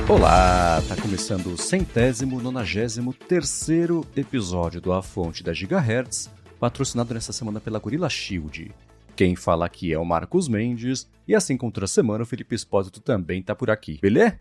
Olá, tá começando o 193º episódio do A Fonte da Gigahertz, patrocinado nessa semana pela Gorilla Shield. Quem fala aqui é o Marcos Mendes, e assim como toda semana o Felipe Espósito também tá por aqui, beleza?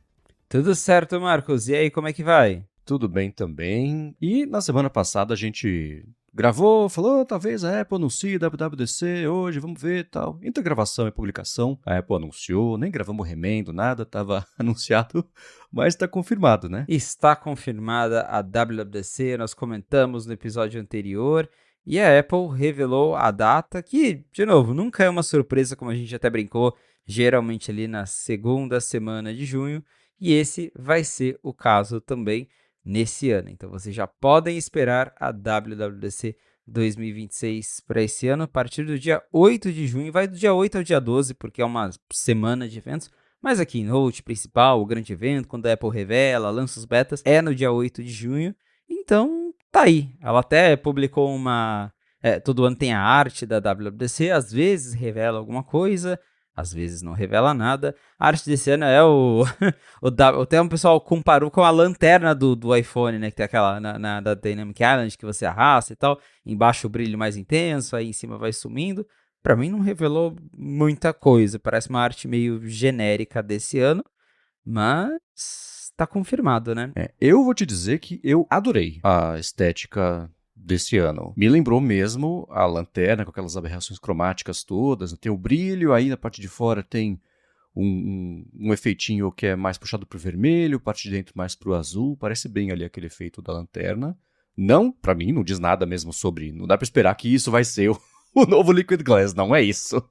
Tudo certo, Marcos. E aí, como é que vai? Tudo bem também. E na semana passada a gente gravou, falou, talvez a Apple anuncie WWDC hoje, vamos ver e tal. Entre gravação e publicação, a Apple anunciou, nem gravamos remendo, nada, tava anunciado, mas tá confirmado, né? Está confirmada a WWDC, nós comentamos no episódio anterior, e a Apple revelou a data, que, de novo, nunca é uma surpresa, como a gente até brincou, geralmente ali na segunda semana de junho, e esse vai ser o caso também nesse ano. Então, vocês já podem esperar a WWDC 2026 para esse ano, a partir do dia 8 de junho, vai do dia 8 ao dia 12, porque é uma semana de eventos, mas a keynote principal, o grande evento, quando a Apple revela, lança os betas, é no dia 8 de junho, então tá aí. Ela até publicou uma... todo ano tem a arte da WWDC, às vezes revela alguma coisa, às vezes não revela nada. A arte desse ano é até um pessoal comparou com a lanterna do iPhone, né? Que tem aquela da Dynamic Island que você arrasta e tal. Embaixo o brilho mais intenso, aí em cima vai sumindo. Pra mim não revelou muita coisa. Parece uma arte meio genérica desse ano. Mas tá confirmado, né? Eu vou te dizer que eu adorei a estética desse ano. Me lembrou mesmo a lanterna com aquelas aberrações cromáticas todas. Tem o brilho, aí na parte de fora tem um efeitinho que é mais puxado pro vermelho, parte de dentro mais pro azul. Parece bem ali aquele efeito da lanterna. Não, pra mim, não diz nada mesmo sobre... Não dá pra esperar que isso vai ser o novo Liquid Glass, não é isso.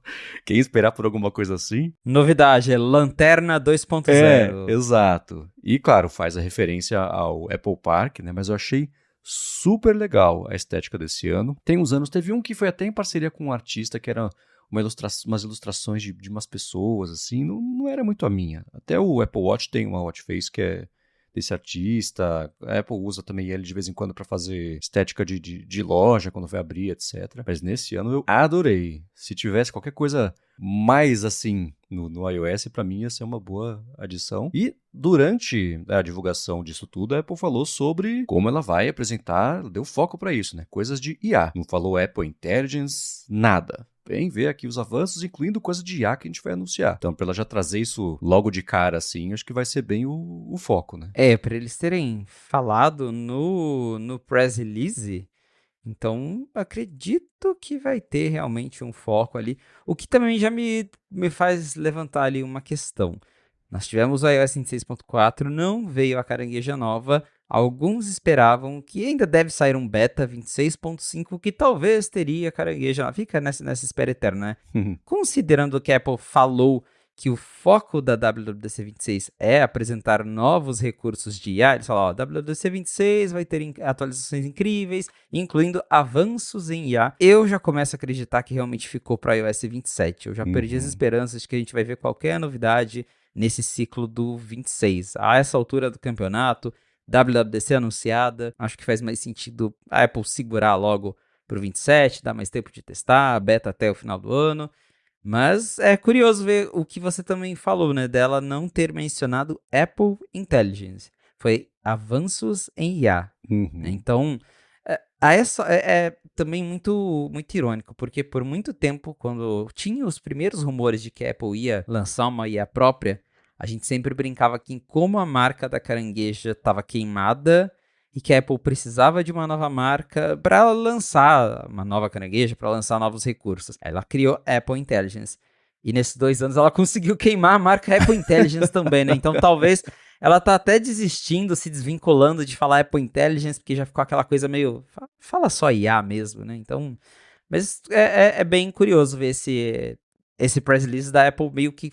Quem esperar por alguma coisa assim... Novidade, é Lanterna 2.0. Exato. E, claro, faz a referência ao Apple Park, né? Mas eu achei super legal a estética desse ano. Tem uns anos, teve um que foi até em parceria com um artista, que era umas ilustrações de umas pessoas, assim. Não era muito a minha. Até o Apple Watch tem uma watch face que é desse artista. A Apple usa também ele de vez em quando para fazer estética de loja, quando vai abrir, etc. Mas nesse ano eu adorei. Se tivesse qualquer coisa mais assim no iOS, para mim ia ser uma boa adição. E durante a divulgação disso tudo, a Apple falou sobre como ela vai apresentar, deu foco para isso, né? Coisas de IA. Não falou Apple Intelligence, nada. Vem ver aqui os avanços, incluindo coisa de IA que a gente vai anunciar. Então, pra ela já trazer isso logo de cara, assim, acho que vai ser bem o foco, né? Pra eles terem falado no press release, então acredito que vai ter realmente um foco ali. O que também já me faz levantar ali uma questão. Nós tivemos o iOS 26.4, não veio a carangueja nova. Alguns esperavam que ainda deve sair um beta 26.5 que talvez teria carangueja nova. Fica nessa espera eterna, né? Considerando que a Apple falou que o foco da WWDC 26 é apresentar novos recursos de IA, eles falaram, WWDC 26 vai ter atualizações incríveis, incluindo avanços em IA. Eu já começo a acreditar que realmente ficou para iOS 27. Eu já perdi as esperanças de que a gente vai ver qualquer novidade nesse ciclo do 26. A essa altura do campeonato, WWDC anunciada, acho que faz mais sentido a Apple segurar logo pro 27, dar mais tempo de testar, beta até o final do ano. Mas é curioso ver o que você também falou, né, dela não ter mencionado Apple Intelligence. Foi avanços em IA. Né? Então, é também muito, muito irônico, porque por muito tempo, quando tinha os primeiros rumores de que a Apple ia lançar uma IA própria, a gente sempre brincava que como a marca da carangueja estava queimada e que a Apple precisava de uma nova marca para lançar uma nova carangueja, para lançar novos recursos. Ela criou Apple Intelligence. E nesses 2 anos ela conseguiu queimar a marca Apple Intelligence também, né? Então talvez ela tá até desistindo, se desvinculando de falar Apple Intelligence, porque já ficou aquela coisa meio... Fala só IA mesmo, né? Então... Mas é bem curioso ver esse press release da Apple meio que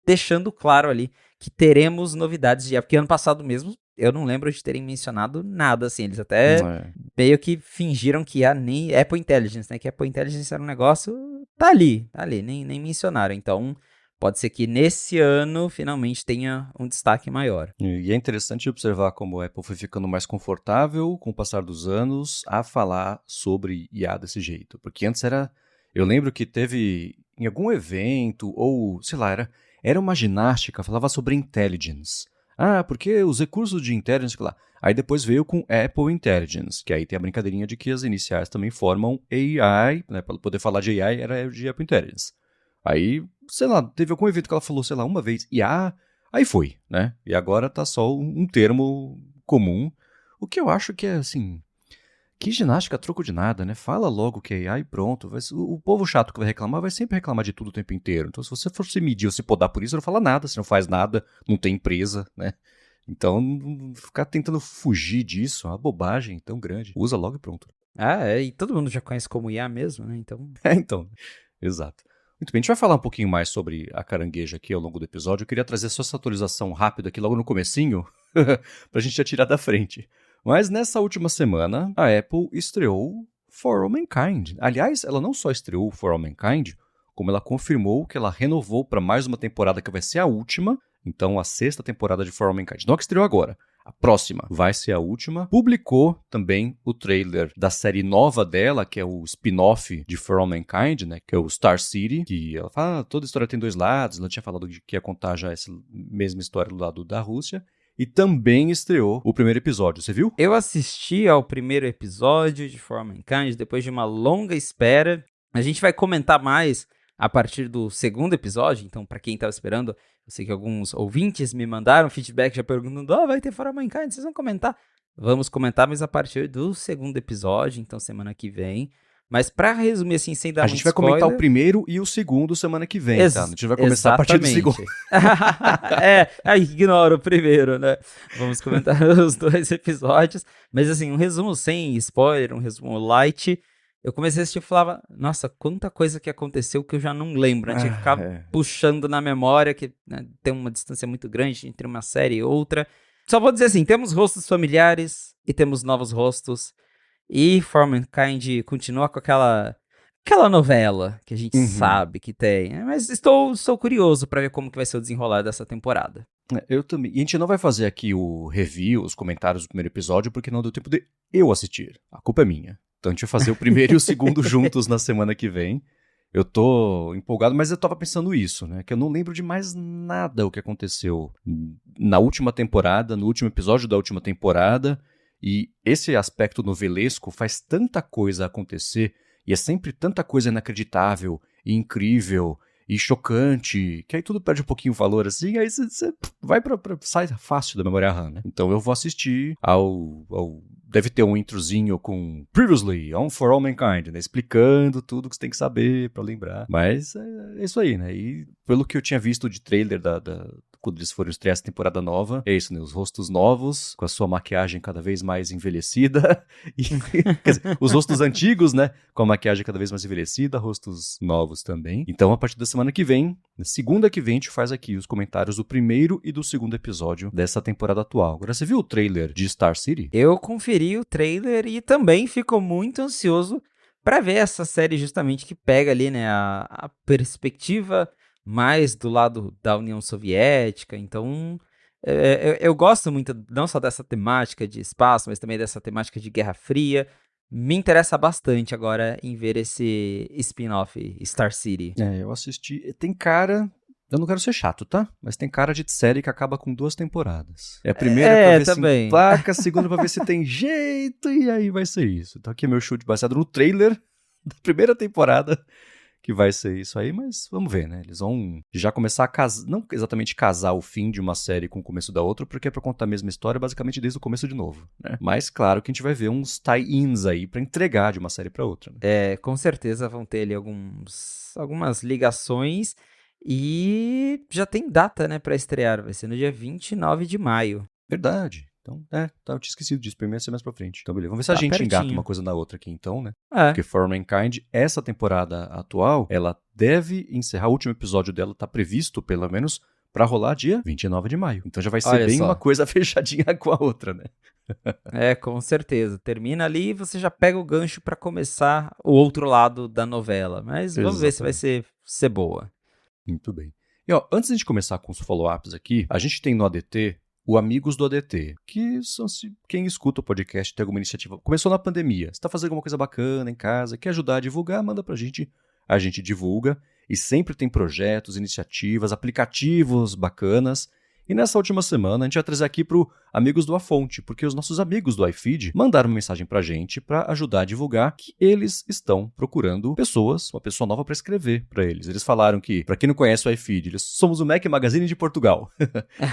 deixando claro ali que teremos novidades de IA. Porque ano passado mesmo, eu não lembro de terem mencionado nada, assim. Eles até meio que fingiram que ia nem Apple Intelligence, né? Que Apple Intelligence era um negócio... Tá ali, nem mencionaram. Então, pode ser que nesse ano finalmente tenha um destaque maior. E é interessante observar como a Apple foi ficando mais confortável com o passar dos anos a falar sobre IA desse jeito. Porque antes era... Eu lembro que teve em algum evento, ou sei lá, era uma ginástica, falava sobre intelligence. Ah, porque os recursos de intelligence, sei lá. Aí depois veio com Apple Intelligence, que aí tem a brincadeirinha de que as iniciais também formam AI, né? Para poder falar de AI era de Apple Intelligence. Aí, sei lá, teve algum evento que ela falou, sei lá, uma vez, IA, aí foi, né? E agora tá só um termo comum, o que eu acho que é, assim, que ginástica a troco de nada, né? Fala logo que é AI e pronto. O povo chato que vai reclamar vai sempre reclamar de tudo o tempo inteiro. Então, se você for se medir ou se podar por isso, não fala nada, você não faz nada, não tem empresa, né? Então, ficar tentando fugir disso é uma bobagem tão grande. Usa logo e pronto. E todo mundo já conhece como IA mesmo, né? Então... Então, exato. Muito bem, a gente vai falar um pouquinho mais sobre a carangueja aqui ao longo do episódio. Eu queria trazer só essa atualização rápida aqui logo no comecinho, pra gente já tirar da frente. Mas nessa última semana, a Apple estreou For All Mankind. Aliás, ela não só estreou For All Mankind, como ela confirmou que ela renovou para mais uma temporada que vai ser a última. Então, a 6ª temporada de For All Mankind. Não a que estreou agora. A próxima vai ser a última. Publicou também o trailer da série nova dela, que é o spin-off de For All Mankind, né? Que é o Star City. Que ela fala, toda história tem 2 lados. Ela tinha falado que ia contar já essa mesma história do lado da Rússia. E também estreou o primeiro episódio, você viu? Eu assisti ao primeiro episódio de For All Mankind depois de uma longa espera. A gente vai comentar mais a partir do segundo episódio, então para quem estava esperando, eu sei que alguns ouvintes me mandaram feedback já perguntando, vai ter For All Mankind, vocês vão comentar? Vamos comentar, mas a partir do segundo episódio, então semana que vem. Mas pra resumir assim, sem dar A muito gente vai spoiler... comentar o primeiro e o segundo semana que vem, tá? A gente vai começar a partir do segundo. Aí ignora o primeiro, né? Vamos comentar os 2 episódios. Mas assim, um resumo sem spoiler, um resumo light. Eu comecei a assistir e falava, nossa, quanta coisa que aconteceu que eu já não lembro, né? Tinha que ficar puxando na memória, que né, tem uma distância muito grande entre uma série e outra. Só vou dizer assim, temos rostos familiares e temos novos rostos. E For All Mankind continua com aquela novela que a gente sabe que tem. Mas estou curioso para ver como que vai ser o desenrolar dessa temporada. Eu também. E a gente não vai fazer aqui o review, os comentários do primeiro episódio, porque não deu tempo de eu assistir. A culpa é minha. Então a gente vai fazer o primeiro e o segundo juntos na semana que vem. Eu tô empolgado, mas eu tava pensando isso, né? Que eu não lembro de mais nada o que aconteceu na última temporada, no último episódio da última temporada. E esse aspecto novelesco faz tanta coisa acontecer, e é sempre tanta coisa inacreditável, e incrível, e chocante, que aí tudo perde um pouquinho o valor, assim, aí você vai sai fácil da memória RAM, né? Então eu vou assistir deve ter um introzinho com Previously on For All Mankind, né? Explicando tudo que você tem que saber pra lembrar. Mas é isso aí, né? E pelo que eu tinha visto de trailer quando eles foram estrear essa temporada nova, é isso, né? Os rostos novos, com a sua maquiagem cada vez mais envelhecida. E, quer dizer, os rostos antigos, né? Com a maquiagem cada vez mais envelhecida, rostos novos também. Então, a partir da semana que vem, na segunda que vem, a gente faz aqui os comentários do primeiro e do segundo episódio dessa temporada atual. Agora, você viu o trailer de Star City? Eu conferi o trailer e também fico muito ansioso para ver essa série justamente que pega ali, né, a perspectiva mais do lado da União Soviética. Então, eu gosto muito não só dessa temática de espaço, mas também dessa temática de Guerra Fria. Me interessa bastante agora em ver esse spin-off Star City. Eu assisti. Tem cara... Eu não quero ser chato, tá? Mas tem cara de série que acaba com 2 temporadas. É a primeira pra ver também. se emplaca, a segunda pra ver se tem jeito, e aí vai ser isso. Então aqui é meu chute baseado no trailer da primeira temporada, que vai ser isso aí, mas vamos ver, né? Eles vão já começar a casar, não exatamente casar o fim de uma série com o começo da outra, porque é pra contar a mesma história basicamente desde o começo de novo, né? Mas claro que a gente vai ver uns tie-ins aí pra entregar de uma série pra outra, né? Com certeza vão ter ali algumas ligações. E já tem data, né, pra estrear. Vai ser no dia 29 de maio. Verdade. Então, eu tinha esquecido disso. Primeiro ser mais pra frente. Então, beleza. Vamos ver se a gente pertinho. engata uma coisa na outra aqui, então, né? Porque For All Mankind, essa temporada atual, ela deve encerrar. O último episódio dela tá previsto, pelo menos, pra rolar dia 29 de maio. Então já vai ser bem uma coisa fechadinha com a outra, né? Com certeza. Termina ali e você já pega o gancho pra começar o outro lado da novela. Mas vamos ver se vai ser boa. Muito bem. E ó, antes de a gente começar com os follow-ups aqui, a gente tem no ADT o Amigos do ADT, que são quem escuta o podcast tem alguma iniciativa. Começou na pandemia, você está fazendo alguma coisa bacana em casa, quer ajudar a divulgar, manda pra gente, a gente divulga. E sempre tem projetos, iniciativas, aplicativos bacanas. E nessa última semana a gente vai trazer aqui pro Amigos do A Fonte, porque os nossos amigos do iFeed mandaram uma mensagem pra gente para ajudar a divulgar que eles estão procurando pessoas, uma pessoa nova para escrever para eles. Eles falaram que, para quem não conhece o iFeed, eles somos o Mac Magazine de Portugal.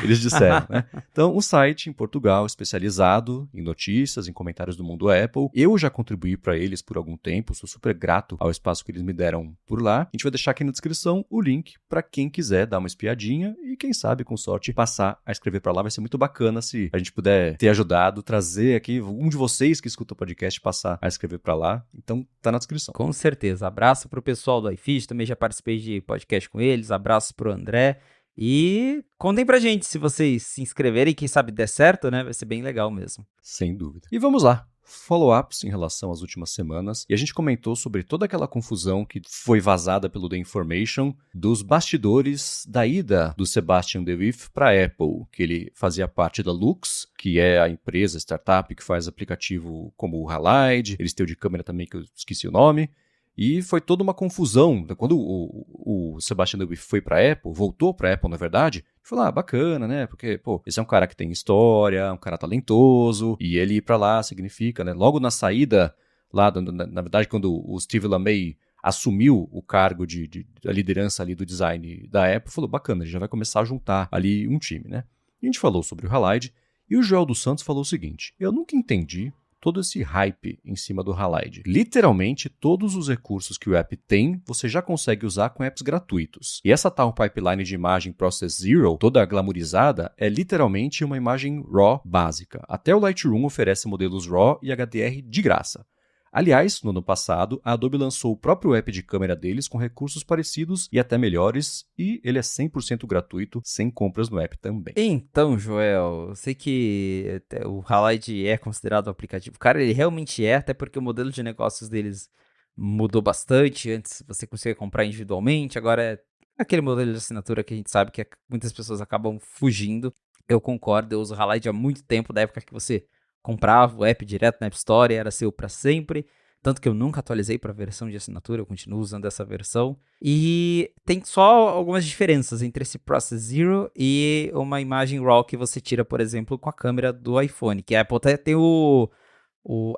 Eles disseram, né? Então, um site em Portugal especializado em notícias, em comentários do mundo Apple. Eu já contribuí para eles por algum tempo, sou super grato ao espaço que eles me deram por lá. A gente vai deixar aqui na descrição o link para quem quiser dar uma espiadinha e quem sabe, com sorte, passar a escrever para lá. Vai ser muito bacana se a gente puder ter ajudado, trazer aqui um de vocês que escuta o podcast passar a escrever para lá. Então, tá na descrição. Com certeza. Abraço pro pessoal do iFeed, também já participei de podcast com eles. Abraço pro André. E contem pra gente se vocês se inscreverem, quem sabe der certo, né? Vai ser bem legal mesmo. Sem dúvida. E vamos lá. Follow-ups em relação às últimas semanas, e a gente comentou sobre toda aquela confusão que foi vazada pelo The Information dos bastidores da ida do Sebastian DeWitt para a Apple, que ele fazia parte da Lux, que é a empresa, startup que faz aplicativo como o Halide, eles têm o de câmera também que eu esqueci o nome, e foi toda uma confusão. Quando o Sebastian DeWitt foi para a Apple, voltou para a Apple, na verdade, falou, bacana, né? Porque, esse é um cara que tem história, um cara talentoso, e ele ir para lá significa, né? Logo na saída, lá, na verdade, quando o Steve LeMay assumiu o cargo da liderança ali do design da Apple, falou, bacana, ele já vai começar a juntar ali um time, né? E a gente falou sobre o Halide, e o Joel dos Santos falou o seguinte, eu nunca entendi todo esse hype em cima do Halide. Literalmente, todos os recursos que o app tem, você já consegue usar com apps gratuitos. E essa tal pipeline de imagem Process Zero, toda glamourizada, é literalmente uma imagem RAW básica. Até o Lightroom oferece modelos RAW e HDR de graça. Aliás, no ano passado, a Adobe lançou o próprio app de câmera deles com recursos parecidos e até melhores, e ele é 100% gratuito, sem compras no app também. Então, Joel, eu sei que o Halide é considerado um aplicativo. Cara, ele realmente é, até porque o modelo de negócios deles mudou bastante. Antes você conseguia comprar individualmente, agora é aquele modelo de assinatura que a gente sabe que muitas pessoas acabam fugindo. Eu concordo, eu uso o Halide há muito tempo, da época que você comprava o app direto na App Store, era seu para sempre, tanto que eu nunca atualizei para a versão de assinatura, eu continuo usando essa versão. E tem só algumas diferenças entre esse Process Zero e uma imagem RAW que você tira, por exemplo, com a câmera do iPhone, que a Apple até tem o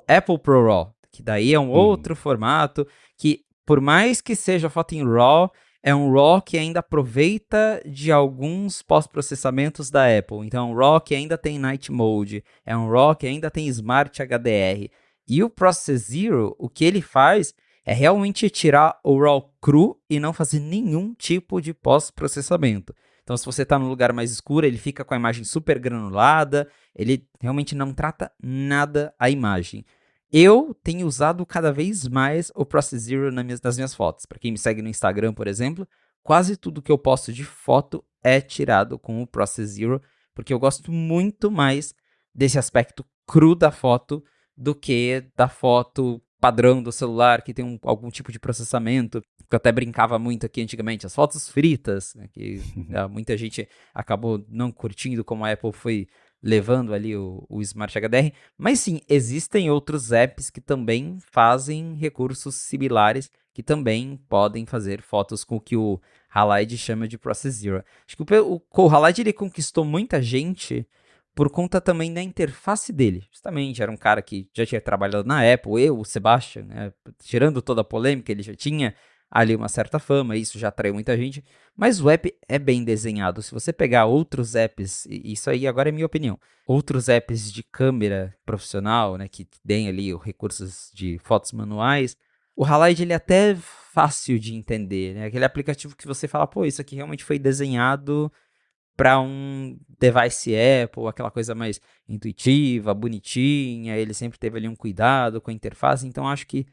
Apple Pro RAW, que daí é um outro formato, que por mais que seja foto em RAW, é um RAW que ainda aproveita de alguns pós-processamentos da Apple. Então, é um RAW que ainda tem Night Mode, é um RAW que ainda tem Smart HDR. E o Process Zero, o que ele faz é realmente tirar o RAW cru e não fazer nenhum tipo de pós-processamento. Então, se você está num lugar mais escuro, ele fica com a imagem super granulada, ele realmente não trata nada a imagem. Eu tenho usado cada vez mais o Process Zero nas minhas fotos. Para quem me segue no Instagram, por exemplo, quase tudo que eu posto de foto é tirado com o Process Zero, porque eu gosto muito mais desse aspecto cru da foto do que da foto padrão do celular, que tem algum tipo de processamento, que eu até brincava muito aqui antigamente, as fotos fritas, né, que muita gente acabou não curtindo como a Apple foi levando ali o Smart HDR, mas sim, existem outros apps que também fazem recursos similares, que podem fazer fotos com o que o Halide chama de Process Zero. Acho que o Halide ele conquistou muita gente por conta também da interface dele. Justamente, era um cara que já tinha trabalhado na Apple, o Sebastian, né, tirando toda a polêmica, ele já tinha ali uma certa fama, isso já atraiu muita gente, mas o app é bem desenhado. Se você pegar outros apps, isso aí agora é minha opinião, outros apps de câmera profissional, né, que tem ali os recursos de fotos manuais, o Halide ele é até fácil de entender, né, aquele aplicativo que você fala, isso aqui realmente foi desenhado para um device Apple, aquela coisa mais intuitiva, bonitinha, ele sempre teve ali um cuidado com a interface, então acho que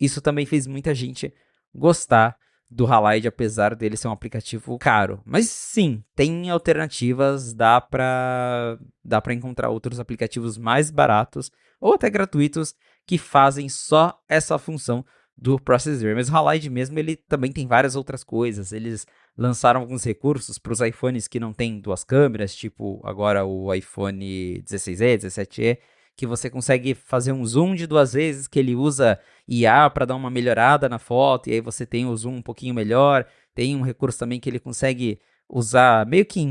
isso também fez muita gente gostar do Halide, apesar dele ser um aplicativo caro. Mas sim, tem alternativas, dá para encontrar outros aplicativos mais baratos ou até gratuitos que fazem só essa função do Process Zero. Mas o Halide mesmo, ele também tem várias outras coisas. Eles lançaram alguns recursos para os iPhones que não tem duas câmeras, tipo agora o iPhone 16e, 17e, que você consegue fazer um zoom de 2 vezes, que ele usa IA para dar uma melhorada na foto, e aí você tem o zoom um pouquinho melhor. Tem um recurso também que ele consegue usar, meio que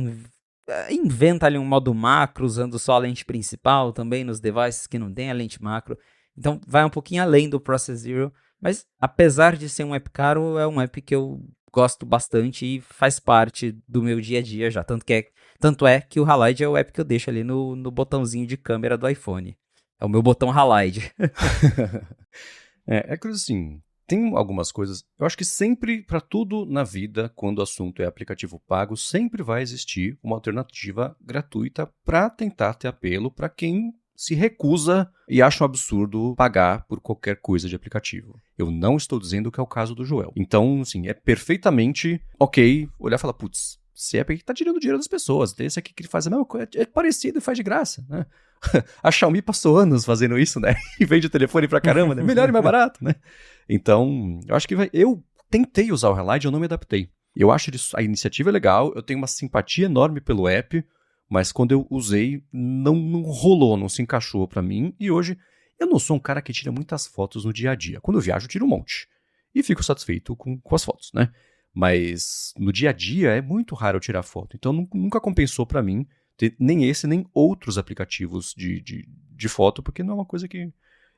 inventa ali um modo macro, usando só a lente principal também nos devices que não tem a lente macro. Então vai um pouquinho além do Process Zero, mas apesar de ser um app caro, é um app que eu gosto bastante e faz parte do meu dia a dia já. Tanto é que o Halide é o app que eu deixo ali no botãozinho de câmera do iPhone. É o meu botão Halide. É que assim, tem algumas coisas. Eu acho que sempre, para tudo na vida, quando o assunto é aplicativo pago, sempre vai existir uma alternativa gratuita para tentar ter apelo para quem se recusa e acha um absurdo pagar por qualquer coisa de aplicativo. Eu não estou dizendo que é o caso do Joel. Então, assim, é perfeitamente ok olhar e falar, putz, esse app aqui tá tirando dinheiro das pessoas. Esse aqui que ele faz a mesma coisa, é parecido e faz de graça, né? A Xiaomi passou anos fazendo isso, né? E vende telefone pra caramba, né? Melhor e mais barato, né? Então, eu acho que eu tentei usar o Halide, eu não me adaptei. Eu acho a iniciativa legal, eu tenho uma simpatia enorme pelo app, mas quando eu usei, não rolou, não se encaixou pra mim. E hoje, eu não sou um cara que tira muitas fotos no dia a dia. Quando eu viajo, eu tiro um monte. E fico satisfeito com as fotos, né? Mas no dia a dia, é muito raro eu tirar foto. Então, nunca compensou pra mim ter nem esse, nem outros aplicativos de foto, porque não é uma coisa que...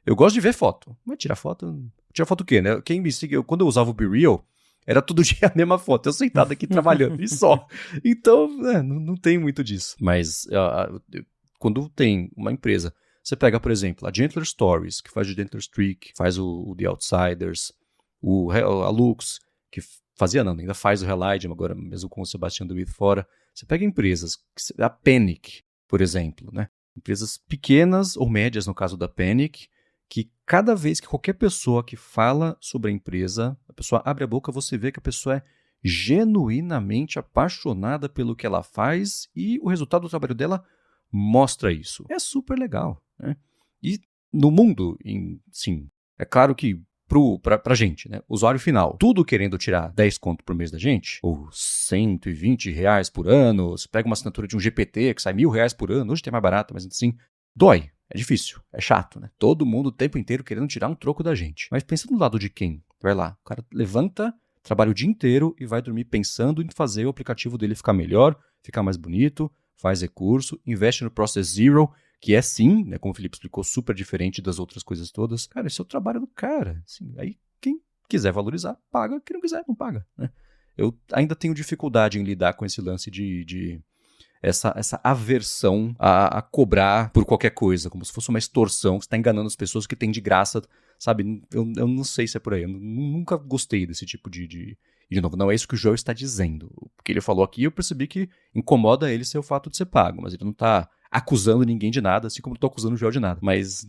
Eu gosto de ver foto, mas tirar foto... Tirar foto o quê, né? Quem me segue, quando eu usava o BeReal, era todo dia a mesma foto, eu sentado aqui trabalhando, e só. Então, não tem muito disso. Mas quando tem uma empresa, você pega, por exemplo, a Gentler Stories, que faz o Gentler Streak, faz o The Outsiders, a Lux, que fazia não, ainda faz o Halide, agora mesmo com o Sebastian DeWitt fora. Você pega empresas, a Panic, por exemplo, né? Empresas pequenas ou médias, no caso da Panic, que cada vez que qualquer pessoa que fala sobre a empresa, a pessoa abre a boca, você vê que a pessoa é genuinamente apaixonada pelo que ela faz e o resultado do trabalho dela mostra isso. É super legal, né? E no mundo, sim, é claro que pra gente, né? Usuário final, tudo querendo tirar 10 conto por mês da gente, ou R$120 por ano, você pega uma assinatura de um GPT que sai R$1.000 por ano, hoje tem mais barato, mas assim, dói. É difícil, é chato, né? Todo mundo o tempo inteiro querendo tirar um troco da gente. Mas pensa no lado de quem? Vai lá, o cara levanta, trabalha o dia inteiro e vai dormir pensando em fazer o aplicativo dele ficar melhor, ficar mais bonito, faz recurso, investe no Process Zero, que é sim, né, como o Felipe explicou, super diferente das outras coisas todas. Cara, esse é o trabalho do cara. Assim, aí quem quiser valorizar, paga. Quem não quiser, não paga, né? Eu ainda tenho dificuldade em lidar com esse lance de essa aversão a cobrar por qualquer coisa, como se fosse uma extorsão, que você está enganando as pessoas que tem de graça, sabe? Eu não sei se é por aí. Eu nunca gostei desse tipo de novo, não é isso que o Joel está dizendo. O que ele falou aqui, eu percebi que incomoda ele ser o fato de ser pago, mas ele não está acusando ninguém de nada, assim como eu estou acusando o Joel de nada. Mas,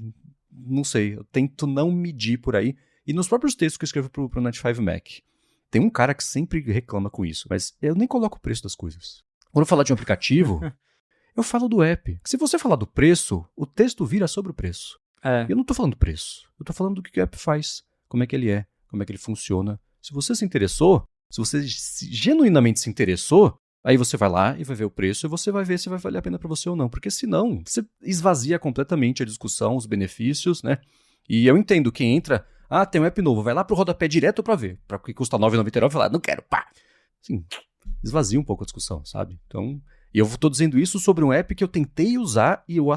não sei, eu tento não medir por aí. E nos próprios textos que eu escrevo pro 95 Mac, tem um cara que sempre reclama com isso, mas eu nem coloco o preço das coisas. Quando eu falar de um aplicativo, eu falo do app. Se você falar do preço, o texto vira sobre o preço. Eu não estou falando do preço, eu estou falando do que o app faz, como é que ele é, como é que ele funciona. Se você se interessou, se você genuinamente se interessou, aí você vai lá e vai ver o preço e você vai ver se vai valer a pena para você ou não. Porque senão, você esvazia completamente a discussão, os benefícios, né? E eu entendo quem entra, tem um app novo, vai lá pro rodapé direto para ver. Para que custa R$9,99 e falar, não quero, pá! Assim, esvazia um pouco a discussão, sabe? Então, e eu estou dizendo isso sobre um app que eu tentei usar e eu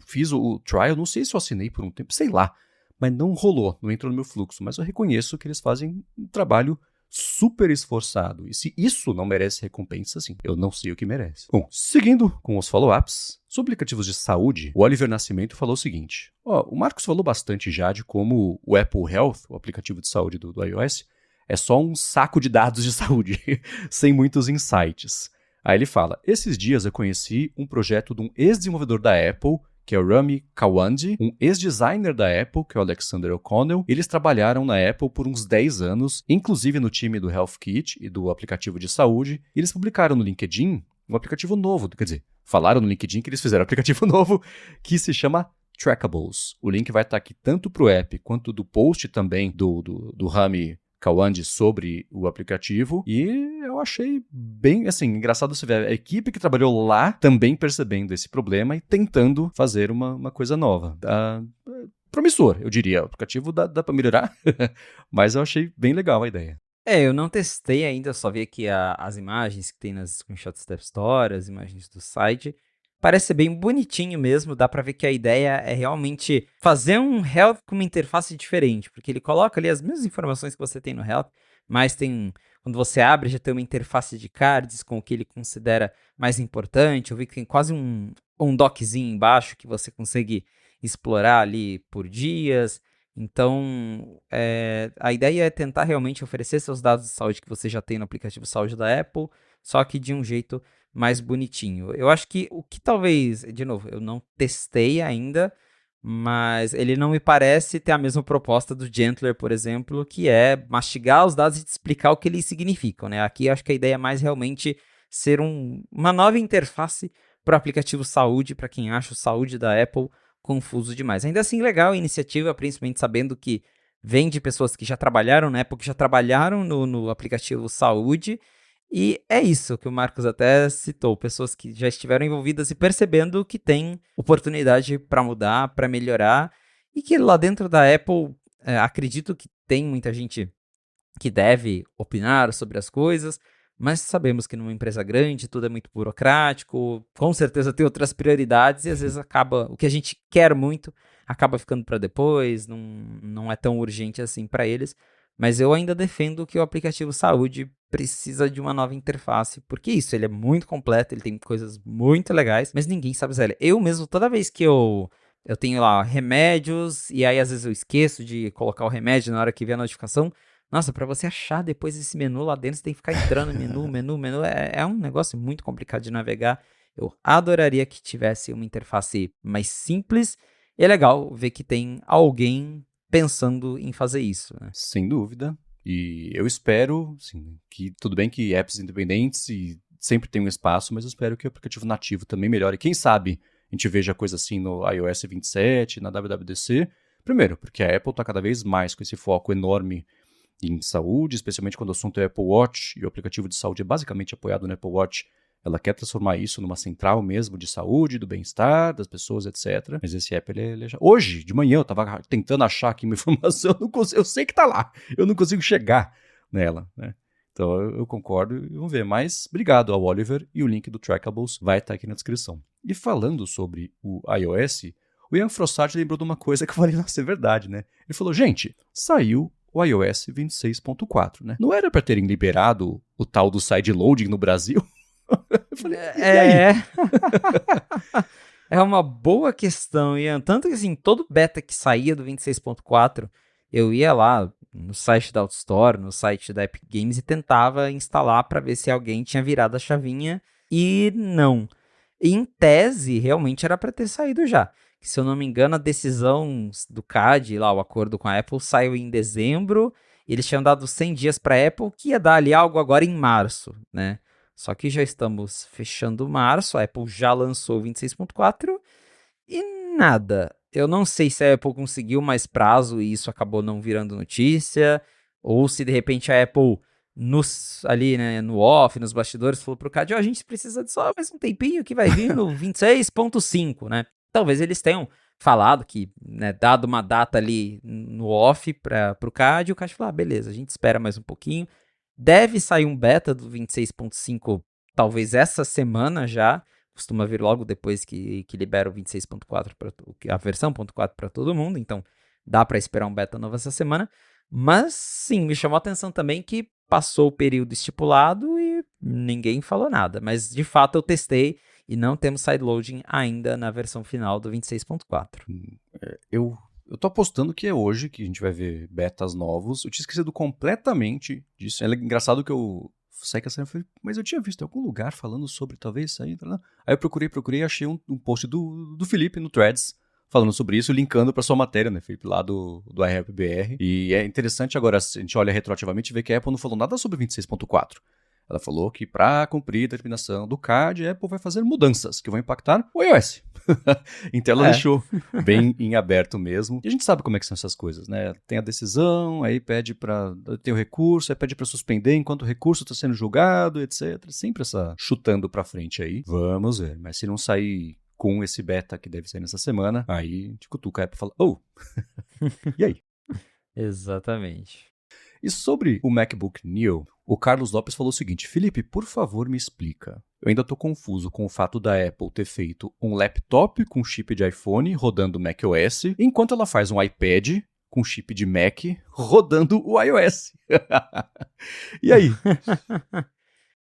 fiz o trial, não sei se eu assinei por um tempo, sei lá. Mas não rolou, não entrou no meu fluxo. Mas eu reconheço que eles fazem um trabalho super esforçado. E se isso não merece recompensa, assim, eu não sei o que merece. Bom, seguindo com os follow-ups, sobre aplicativos de saúde, o Oliver Nascimento falou o seguinte. O Marcos falou bastante já de como o Apple Health, o aplicativo de saúde do iOS, é só um saco de dados de saúde, sem muitos insights. Aí ele fala, esses dias eu conheci um projeto de um ex-desenvolvedor da Apple, que é o Rami Kawandi, um ex-designer da Apple, que é o Alexander O'Connell. Eles trabalharam na Apple por uns 10 anos, inclusive no time do Health Kit e do aplicativo de saúde. E eles publicaram no LinkedIn um aplicativo novo, quer dizer, falaram no LinkedIn que eles fizeram um aplicativo novo que se chama Trackables. O link vai estar aqui tanto para o app quanto do post também do Rami Kawandi sobre o aplicativo, e eu achei bem, assim, engraçado você ver a equipe que trabalhou lá também percebendo esse problema e tentando fazer uma coisa nova. Promissor, eu diria. O aplicativo dá para melhorar, mas eu achei bem legal a ideia. Eu não testei ainda, só vi aqui as imagens que tem nas screenshots da App Store, as imagens do site. Parece ser bem bonitinho mesmo, dá pra ver que a ideia é realmente fazer um Help com uma interface diferente, porque ele coloca ali as mesmas informações que você tem no Help, mas quando você abre já tem uma interface de cards com o que ele considera mais importante. Eu vi que tem quase um doczinho embaixo que você consegue explorar ali por dias. Então, a ideia é tentar realmente oferecer seus dados de saúde que você já tem no aplicativo Saúde da Apple, só que de um jeito mais bonitinho. Eu acho que o que talvez, de novo, eu não testei ainda, mas ele não me parece ter a mesma proposta do Gentler, por exemplo, que é mastigar os dados e te explicar o que eles significam, né? Aqui eu acho que a ideia é mais realmente ser uma nova interface para o aplicativo Saúde, para quem acha o Saúde da Apple confuso demais. Ainda assim, legal a iniciativa, principalmente sabendo que vem de pessoas que já trabalharam na Apple, que já trabalharam no aplicativo Saúde. E é isso que o Marcos até citou, pessoas que já estiveram envolvidas e percebendo que tem oportunidade para mudar, para melhorar, e que lá dentro da Apple, acredito que tem muita gente que deve opinar sobre as coisas, mas sabemos que numa empresa grande tudo é muito burocrático, com certeza tem outras prioridades e às vezes acaba, o que a gente quer muito, acaba ficando para depois, não é tão urgente assim para eles. Mas eu ainda defendo que o aplicativo Saúde precisa de uma nova interface, porque isso, ele é muito completo, ele tem coisas muito legais, mas ninguém sabe usar ele. Eu mesmo, toda vez que eu tenho lá remédios, e aí às vezes eu esqueço de colocar o remédio na hora que vem a notificação, nossa, para você achar depois esse menu lá dentro, você tem que ficar entrando menu, é um negócio muito complicado de navegar. Eu adoraria que tivesse uma interface mais simples, e é legal ver que tem alguém pensando em fazer isso, né? Sem dúvida. E eu espero, assim, que tudo bem que apps independentes e sempre tem um espaço, mas eu espero que o aplicativo nativo também melhore. Quem sabe a gente veja coisa assim no iOS 27, na WWDC. Primeiro, porque a Apple está cada vez mais com esse foco enorme em saúde, especialmente quando o assunto é Apple Watch, e o aplicativo de saúde é basicamente apoiado no Apple Watch. Ela quer transformar isso numa central mesmo de saúde, do bem-estar das pessoas, etc. Mas esse app, ele já... Hoje, de manhã, eu estava tentando achar aqui uma informação, eu sei que está lá, eu não consigo chegar nela, né? Então, eu concordo e vamos ver. Mas, obrigado ao Oliver, e o link do Trackables vai estar aqui na descrição. E falando sobre o iOS, o Ian Frossard lembrou de uma coisa que eu falei, nossa, é verdade, né? Ele falou, gente, saiu o iOS 26.4, né? Não era para terem liberado o tal do sideloading no Brasil? Eu falei, e aí? É uma boa questão, Ian. Tanto que, assim, todo beta que saía do 26.4, eu ia lá no site da AutoStore, no site da Epic Games e tentava instalar para ver se alguém tinha virado a chavinha, e não. Em tese, realmente era para ter saído já. Que, se eu não me engano, a decisão do CAD, lá, o acordo com a Apple, saiu em dezembro. Eles tinham dado 100 dias para a Apple, que ia dar ali algo agora em março, né? Só que já estamos fechando março, a Apple já lançou o 26.4 e nada. Eu não sei se a Apple conseguiu mais prazo e isso acabou não virando notícia, ou se de repente a Apple ali, né, no off, nos bastidores, falou pro CAD, a gente precisa de só mais um tempinho que vai vir no 26.5, né? Talvez eles tenham falado que, né, dado uma data ali no off pro CAD, o CAD falou, beleza, a gente espera mais um pouquinho. Deve sair um beta do 26.5, talvez essa semana já. Costuma vir logo depois que libera o 26.4, a versão 0.4 para todo mundo. Então, dá para esperar um beta novo essa semana. Mas, sim, me chamou a atenção também que passou o período estipulado e ninguém falou nada. Mas, de fato, eu testei e não temos sideloading ainda na versão final do 26.4. Eu tô apostando que é hoje que a gente vai ver betas novos. Eu tinha esquecido completamente disso. É engraçado que eu saí com essa e falei, mas eu tinha visto em algum lugar falando sobre talvez isso aí. Aí eu procurei e achei um post do Felipe no Threads falando sobre isso, linkando para sua matéria, né, Felipe, lá do iHelpBR. E é interessante agora, se a gente olha retroativamente, ver que a Apple não falou nada sobre 26.4. Ela falou que para cumprir a determinação do CAD, a Apple vai fazer mudanças que vão impactar o iOS. Então ela deixou bem em aberto mesmo. E a gente sabe como é que são essas coisas, né? Tem a decisão, aí pede para ter o recurso, aí pede para suspender enquanto o recurso está sendo julgado, etc. Sempre essa chutando para frente aí. Vamos ver. Mas se não sair com esse beta que deve sair nessa semana, aí a gente cutuca a Apple e fala, e aí? Exatamente. E sobre o MacBook Neo, o Carlos Lopes falou o seguinte: Felipe, por favor me explica. Eu ainda estou confuso com o fato da Apple ter feito um laptop com chip de iPhone rodando macOS, enquanto ela faz um iPad com chip de Mac rodando o iOS. E aí?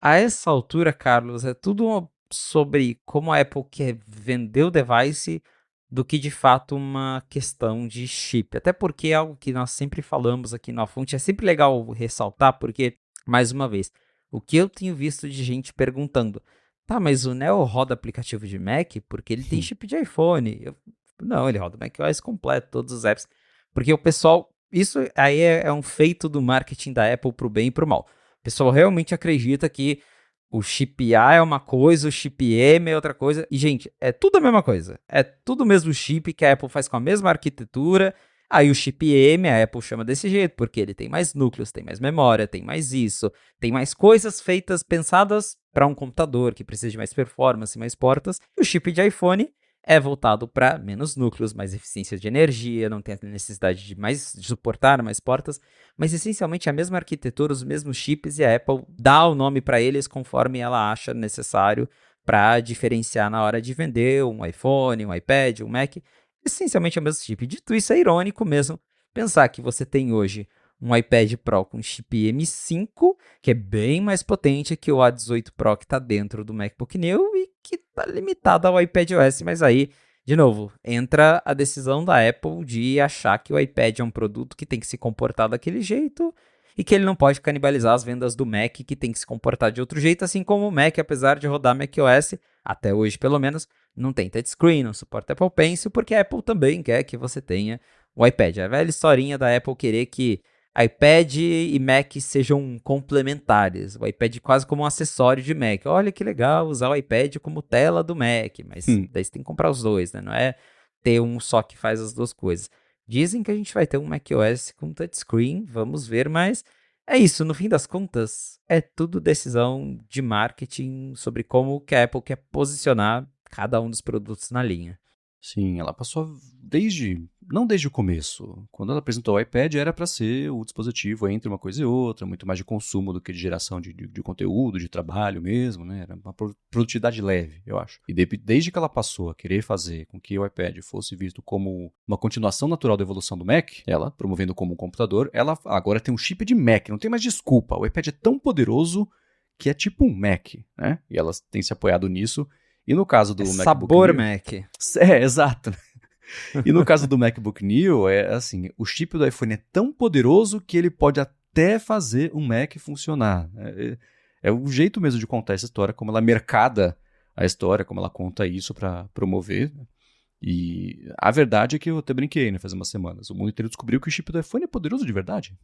A essa altura, Carlos, é tudo sobre como a Apple quer vender o device do que de fato uma questão de chip. Até porque é algo que nós sempre falamos aqui na fonte, é sempre legal ressaltar, porque, mais uma vez, o que eu tenho visto de gente perguntando, tá, mas o Neo roda aplicativo de Mac porque ele tem chip de iPhone. Não, ele roda macOS completo, todos os apps. Porque o pessoal, isso aí é um feito do marketing da Apple pro bem e pro mal. O pessoal realmente acredita que o chip A é uma coisa, o chip M é outra coisa. E, gente, é tudo a mesma coisa. É tudo o mesmo chip que a Apple faz com a mesma arquitetura. Aí o chip M a Apple chama desse jeito, porque ele tem mais núcleos, tem mais memória, tem mais isso, tem mais coisas feitas, pensadas para um computador que precisa de mais performance, mais portas. E o chip de iPhone é voltado para menos núcleos, mais eficiência de energia, não tem a necessidade de suportar mais portas, mas essencialmente a mesma arquitetura, os mesmos chips, e a Apple dá o nome para eles conforme ela acha necessário para diferenciar na hora de vender um iPhone, um iPad, um Mac. Essencialmente é o mesmo chip. Dito isso, é irônico mesmo pensar que você tem hoje um iPad Pro com chip M5, que é bem mais potente que o A18 Pro que está dentro do MacBook Neo e que está limitado ao iPadOS, mas aí, de novo, entra a decisão da Apple de achar que o iPad é um produto que tem que se comportar daquele jeito e que ele não pode canibalizar as vendas do Mac, que tem que se comportar de outro jeito, assim como o Mac, apesar de rodar macOS, até hoje pelo menos, não tem touchscreen, não suporta Apple Pencil, porque a Apple também quer que você tenha o iPad. A velha historinha da Apple querer que iPad e Mac sejam complementares. O iPad quase como um acessório de Mac. Olha que legal usar o iPad como tela do Mac, mas daí você tem que comprar os dois, né? Não é ter um só que faz as duas coisas. Dizem que a gente vai ter um macOS com touchscreen, vamos ver, mas é isso, no fim das contas, é tudo decisão de marketing sobre como que a Apple quer posicionar cada um dos produtos na linha. Sim, ela passou não desde o começo. Quando ela apresentou o iPad, era para ser o dispositivo entre uma coisa e outra, muito mais de consumo do que de geração de conteúdo, de trabalho mesmo, né? Era uma produtividade leve, eu acho. E desde que ela passou a querer fazer com que o iPad fosse visto como uma continuação natural da evolução do Mac, ela, promovendo como um computador, ela agora tem um chip de Mac, não tem mais desculpa. O iPad é tão poderoso que é tipo um Mac, né? E ela tem se apoiado nisso. E no caso do MacBook sabor Neo, Mac. Exato. E no caso do MacBook Neo, é assim, o chip do iPhone é tão poderoso que ele pode até fazer um Mac funcionar. É o jeito mesmo de contar essa história, como ela mercada a história, como ela conta isso para promover. E a verdade é que eu até brinquei, né, faz umas semanas. O mundo inteiro descobriu que o chip do iPhone é poderoso de verdade.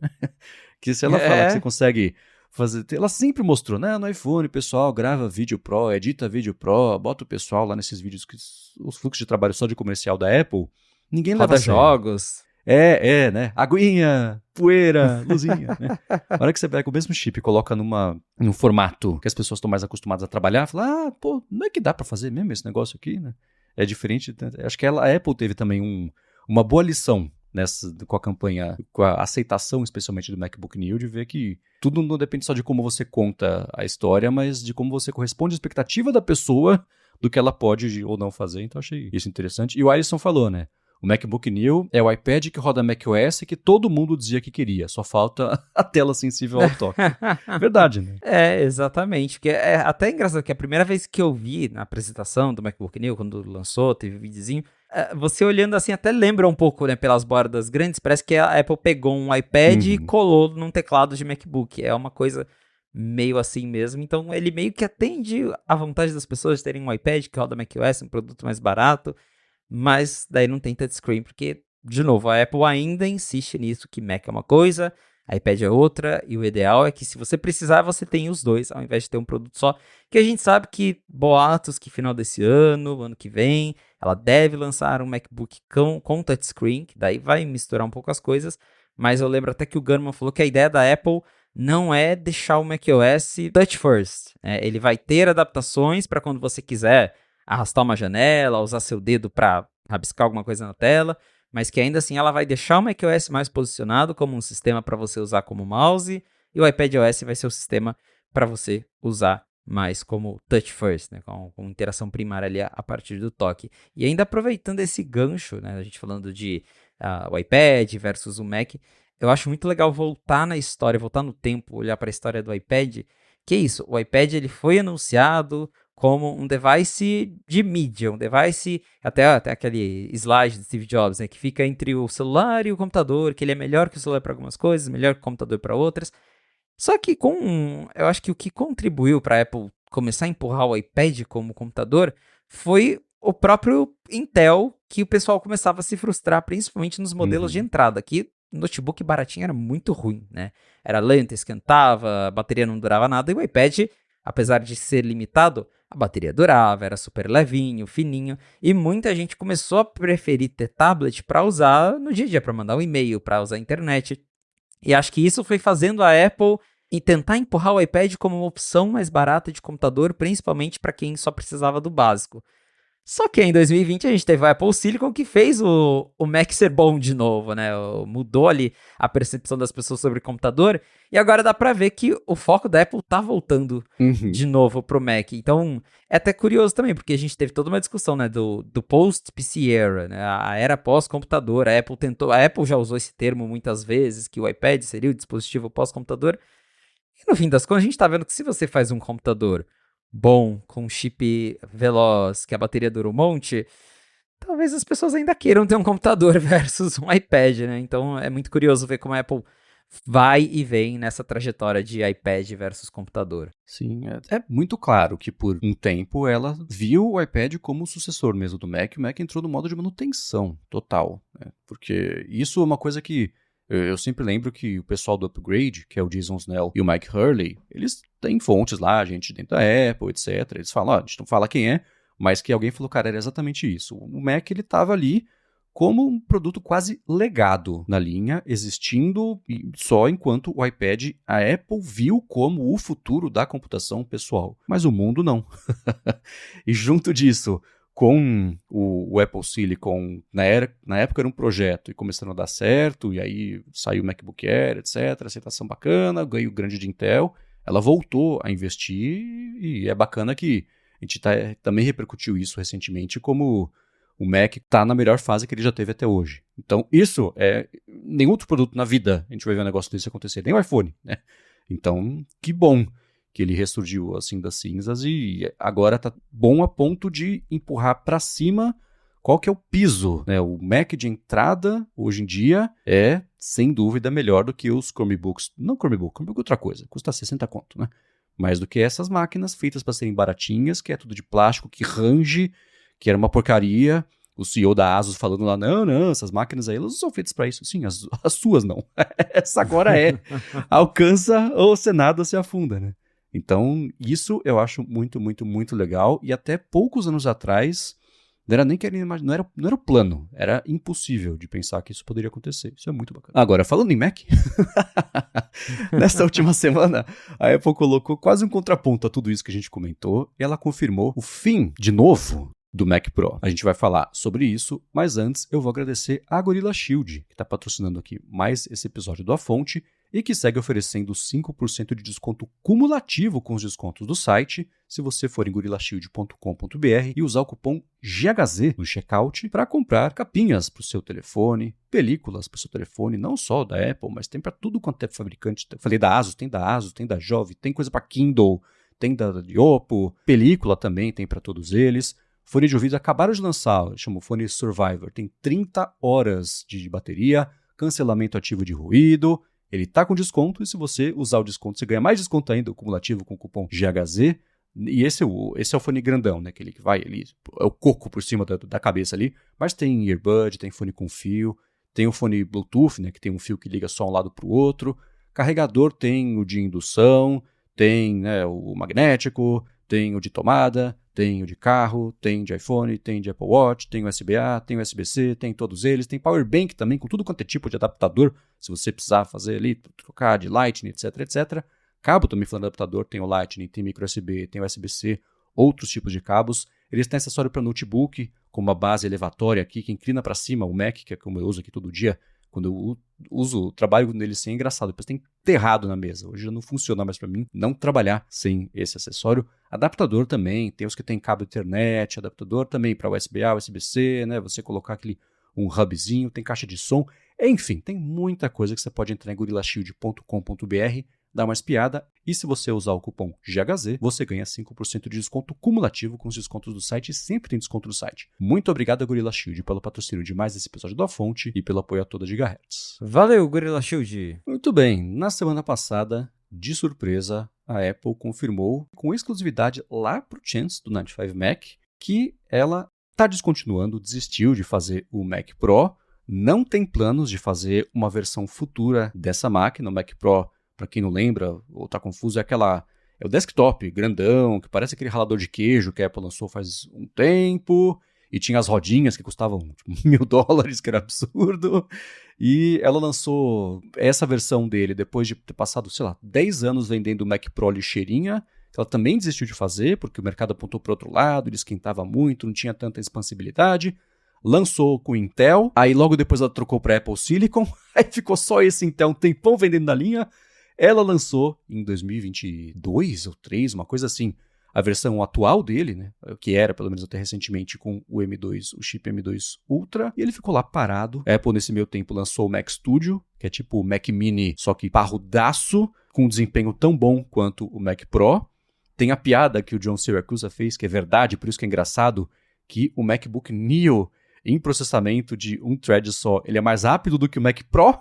Que se ela fala que você consegue fazer... Ela sempre mostrou, né, no iPhone o pessoal grava vídeo Pro, edita vídeo Pro, bota o pessoal lá nesses vídeos, os fluxos de trabalho só de comercial da Apple, ninguém leva a sério. Jogos. Né? Aguinha, poeira, luzinha, né? Na hora que você pega o mesmo chip e coloca num formato que as pessoas estão mais acostumadas a trabalhar, fala, pô, não é que dá pra fazer mesmo esse negócio aqui, né? É diferente. Acho que a Apple teve também uma boa lição com a campanha, com a aceitação especialmente do MacBook Neo, de ver que tudo não depende só de como você conta a história, mas de como você corresponde à expectativa da pessoa do que ela pode ou não fazer. Então achei isso interessante. E o Alisson falou, né? O MacBook Neo é o iPad que roda macOS que todo mundo dizia que queria. Só falta a tela sensível ao toque. Verdade, né? Exatamente. Porque é até engraçado que a primeira vez que eu vi na apresentação do MacBook Neo, quando lançou, teve um videozinho, você olhando assim até lembra um pouco, né, pelas bordas grandes, parece que a Apple pegou um iPad e colou num teclado de MacBook. É uma coisa meio assim mesmo. Então ele meio que atende à vontade das pessoas de terem um iPad que roda macOS, um produto mais barato. Mas daí não tem touchscreen, porque, de novo, a Apple ainda insiste nisso, que Mac é uma coisa, iPad é outra, e o ideal é que se você precisar, você tenha os dois, ao invés de ter um produto só, que a gente sabe que boatos que final desse ano que vem, ela deve lançar um MacBook com touchscreen, que daí vai misturar um pouco as coisas, mas eu lembro até que o Gurman falou que a ideia da Apple não é deixar o macOS touch first. Ele vai ter adaptações para quando você quiser arrastar uma janela, usar seu dedo para rabiscar alguma coisa na tela, mas que ainda assim ela vai deixar o macOS mais posicionado como um sistema para você usar como mouse, e o iPadOS vai ser o sistema para você usar mais como touch first, né, com interação primária ali a partir do toque. E ainda aproveitando esse gancho, né, a gente falando de o iPad versus o Mac, eu acho muito legal voltar na história, voltar no tempo, olhar para a história do iPad, que é isso, o iPad ele foi anunciado como um device de mídia, um device, até aquele slide de Steve Jobs, né, que fica entre o celular e o computador, que ele é melhor que o celular para algumas coisas, melhor que o computador para outras. Só que eu acho que o que contribuiu para a Apple começar a empurrar o iPad como computador foi o próprio Intel, que o pessoal começava a se frustrar, principalmente nos modelos de entrada, que notebook baratinho era muito ruim, né? Era lento, esquentava, a bateria não durava nada, e o iPad, apesar de ser limitado, a bateria durava, era super levinho, fininho, e muita gente começou a preferir ter tablet para usar no dia a dia, para mandar um e-mail, para usar a internet. E acho que isso foi fazendo a Apple tentar empurrar o iPad como uma opção mais barata de computador, principalmente para quem só precisava do básico. Só que em 2020 a gente teve o Apple Silicon que fez o Mac ser bom de novo, né? Mudou ali a percepção das pessoas sobre computador, e agora dá pra ver que o foco da Apple tá voltando de novo pro Mac. Então, é até curioso também, porque a gente teve toda uma discussão, né, do post-PC era, né? A era pós-computador. A Apple já usou esse termo muitas vezes, que o iPad seria o dispositivo pós-computador. E no fim das contas, a gente tá vendo que se você faz um computador bom, com chip veloz, que a bateria dura um monte, talvez as pessoas ainda queiram ter um computador versus um iPad, né? Então é muito curioso ver como a Apple vai e vem nessa trajetória de iPad versus computador. Sim, é muito claro que por um tempo ela viu o iPad como o sucessor mesmo do Mac. O Mac entrou no modo de manutenção total, né? Porque isso é uma coisa que eu sempre lembro que o pessoal do Upgrade, que é o Jason Snell e o Mike Hurley, eles têm fontes lá, gente dentro da Apple, etc. Eles falam, a gente não fala quem é, mas que alguém falou, cara, era exatamente isso. O Mac, ele estava ali como um produto quase legado na linha, existindo só enquanto o iPad, a Apple viu como o futuro da computação pessoal. Mas o mundo não. E junto disso, com o Apple Silicon, na época era um projeto e começando a dar certo, e aí saiu o MacBook Air, etc., aceitação bacana, ganho grande de Intel, ela voltou a investir, e é bacana que a gente também repercutiu isso recentemente, como o Mac está na melhor fase que ele já teve até hoje. Então, isso nenhum outro produto na vida a gente vai ver um negócio desse acontecer, nem o iPhone, né? Então, que bom que ele ressurgiu assim das cinzas e agora tá bom a ponto de empurrar para cima qual que é o piso, né? O Mac de entrada, hoje em dia, é, sem dúvida, melhor do que os Chromebooks. Não Chromebook é outra coisa, custa 60 conto, né? Mais do que essas máquinas feitas para serem baratinhas, que é tudo de plástico, que range, que era uma porcaria. O CEO da Asus falando lá, não, essas máquinas aí, elas não são feitas para isso. Sim, as suas não. Essa agora alcança o Senado, se afunda, né? Então, isso eu acho muito, muito, muito legal. E até poucos anos atrás, não era nem querendo imaginar, não era o plano. Era impossível de pensar que isso poderia acontecer. Isso é muito bacana. Agora, falando em Mac, nessa última semana, a Apple colocou quase um contraponto a tudo isso que a gente comentou. E ela confirmou o fim, de novo, do Mac Pro. A gente vai falar sobre isso, mas antes eu vou agradecer a Gorilla Shield, que está patrocinando aqui mais esse episódio do A Fonte e que segue oferecendo 5% de desconto cumulativo com os descontos do site, se você for em gorillashield.com.br e usar o cupom GHZ no checkout para comprar capinhas para o seu telefone, películas para o seu telefone, não só da Apple, mas tem para tudo quanto é fabricante. Eu falei da Asus, tem da Jove, tem coisa para Kindle, tem da Oppo, película também tem para todos eles. Fone de ouvido acabaram de lançar, chama o fone Survivor, tem 30 horas de bateria, cancelamento ativo de ruído, ele tá com desconto e se você usar o desconto, você ganha mais desconto ainda, cumulativo com o cupom GHZ, e esse é o fone grandão, né, aquele que vai ali, é o coco por cima da cabeça ali, mas tem earbud, tem fone com fio, tem o fone Bluetooth, né, que tem um fio que liga só um lado pro outro, Carregador tem o de indução, tem, né, o magnético, tem o de tomada, tem o de carro, tem de iPhone, tem de Apple Watch, tem USB-A, tem USB-C, tem todos eles, tem Power Bank também, com tudo quanto é tipo de adaptador, se você precisar fazer ali, trocar de Lightning, etc, etc. Cabo também falando de adaptador, tem o Lightning, tem micro USB, tem USB-C, outros tipos de cabos. Eles têm acessório para notebook, com uma base elevatória aqui, que inclina para cima, o Mac, que é como eu uso aqui todo dia. Quando eu uso, trabalho nele sem, é engraçado, depois tem enterrado na mesa. Hoje já não funciona mais para mim não trabalhar sem esse acessório. Adaptador também, tem os que tem cabo Ethernet, adaptador também para USB-A, USB-C, né? Você colocar um hubzinho, tem caixa de som. Enfim, tem muita coisa que você pode entrar em gorillashield.com.br, dar uma espiada, e se você usar o cupom GHZ, você ganha 5% de desconto cumulativo com os descontos do site, e sempre tem desconto no site. Muito obrigado a Gorilla Shield pelo patrocínio de mais esse episódio da Fonte e pelo apoio a toda Gigahertz. Valeu, Gorilla Shield! Muito bem, na semana passada, de surpresa, a Apple confirmou com exclusividade lá para o Chance do 95 Mac que ela está descontinuando, desistiu de fazer o Mac Pro, não tem planos de fazer uma versão futura dessa máquina. O Mac Pro, para quem não lembra ou está confuso, é o desktop grandão, que parece aquele ralador de queijo que a Apple lançou faz um tempo, e tinha as rodinhas que custavam tipo, $1.000, que era absurdo. E ela lançou essa versão dele depois de ter passado, 10 anos vendendo o Mac Pro lixeirinha, que ela também desistiu de fazer, porque o mercado apontou para o outro lado, ele esquentava muito, não tinha tanta expansibilidade. Lançou com Intel, aí logo depois ela trocou para Apple Silicon, aí ficou só esse Intel um tempão vendendo na linha. Ela lançou em 2022 ou 2023, uma coisa assim, a versão atual dele, né, que era pelo menos até recentemente com o M2, o chip M2 Ultra, e ele ficou lá parado. A Apple nesse meio tempo lançou o Mac Studio, que é tipo o Mac Mini, só que parrudaço, com um desempenho tão bom quanto o Mac Pro. Tem a piada que o John Siracusa fez, que é verdade, por isso que é engraçado, que o MacBook Neo, em processamento de um thread só, ele é mais rápido do que o Mac Pro.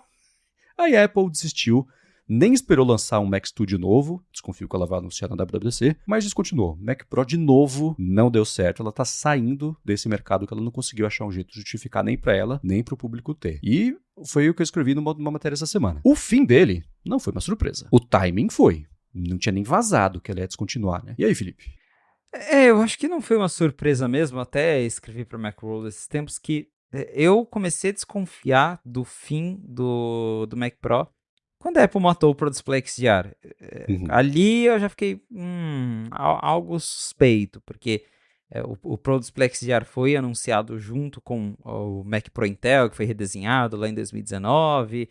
Aí a Apple desistiu, nem esperou lançar um Mac Studio novo, desconfio que ela vai anunciar na WWDC, mas descontinuou. Mac Pro, de novo, não deu certo. Ela está saindo desse mercado que ela não conseguiu achar um jeito de justificar nem para ela, nem para o público ter. E foi o que eu escrevi numa matéria essa semana. O fim dele não foi uma surpresa. O timing foi. Não tinha nem vazado que ela ia descontinuar, né? E aí, Felipe? Eu acho que não foi uma surpresa mesmo, até escrevi para o Macworld esses tempos que eu comecei a desconfiar do fim do Mac Pro quando a Apple matou o Pro Display XDR. Ali eu já fiquei, algo suspeito, porque o Pro Display XDR foi anunciado junto com o Mac Pro Intel, que foi redesenhado lá em 2019,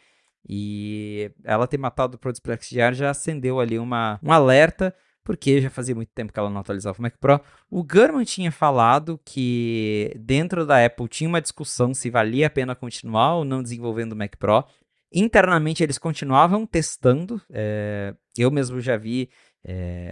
e ela ter matado o Pro Display XDR já acendeu ali um alerta, porque já fazia muito tempo que ela não atualizava o Mac Pro. O Gurman tinha falado que dentro da Apple tinha uma discussão se valia a pena continuar ou não desenvolvendo o Mac Pro. Internamente eles continuavam testando, eu mesmo já vi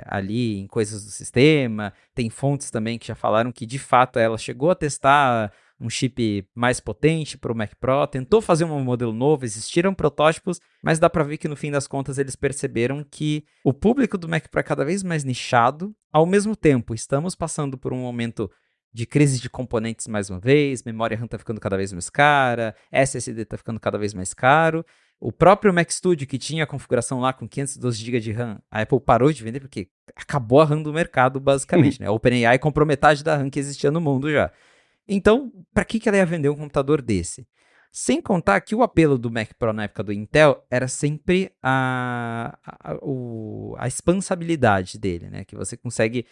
ali em coisas do sistema, tem fontes também que já falaram que de fato ela chegou a testar um chip mais potente para o Mac Pro, tentou fazer um modelo novo, existiram protótipos, mas dá para ver que no fim das contas eles perceberam que o público do Mac Pro é cada vez mais nichado. Ao mesmo tempo, estamos passando por um momento de crise de componentes mais uma vez, memória RAM está ficando cada vez mais cara, SSD está ficando cada vez mais caro. O próprio Mac Studio, que tinha a configuração lá com 512 GB de RAM, a Apple parou de vender porque acabou a RAM do mercado, basicamente. Né? A OpenAI comprou metade da RAM que existia no mundo já. Então, para que ela ia vender um computador desse? Sem contar que o apelo do Mac Pro na época do Intel era sempre a expansabilidade dele, né? Que você consegue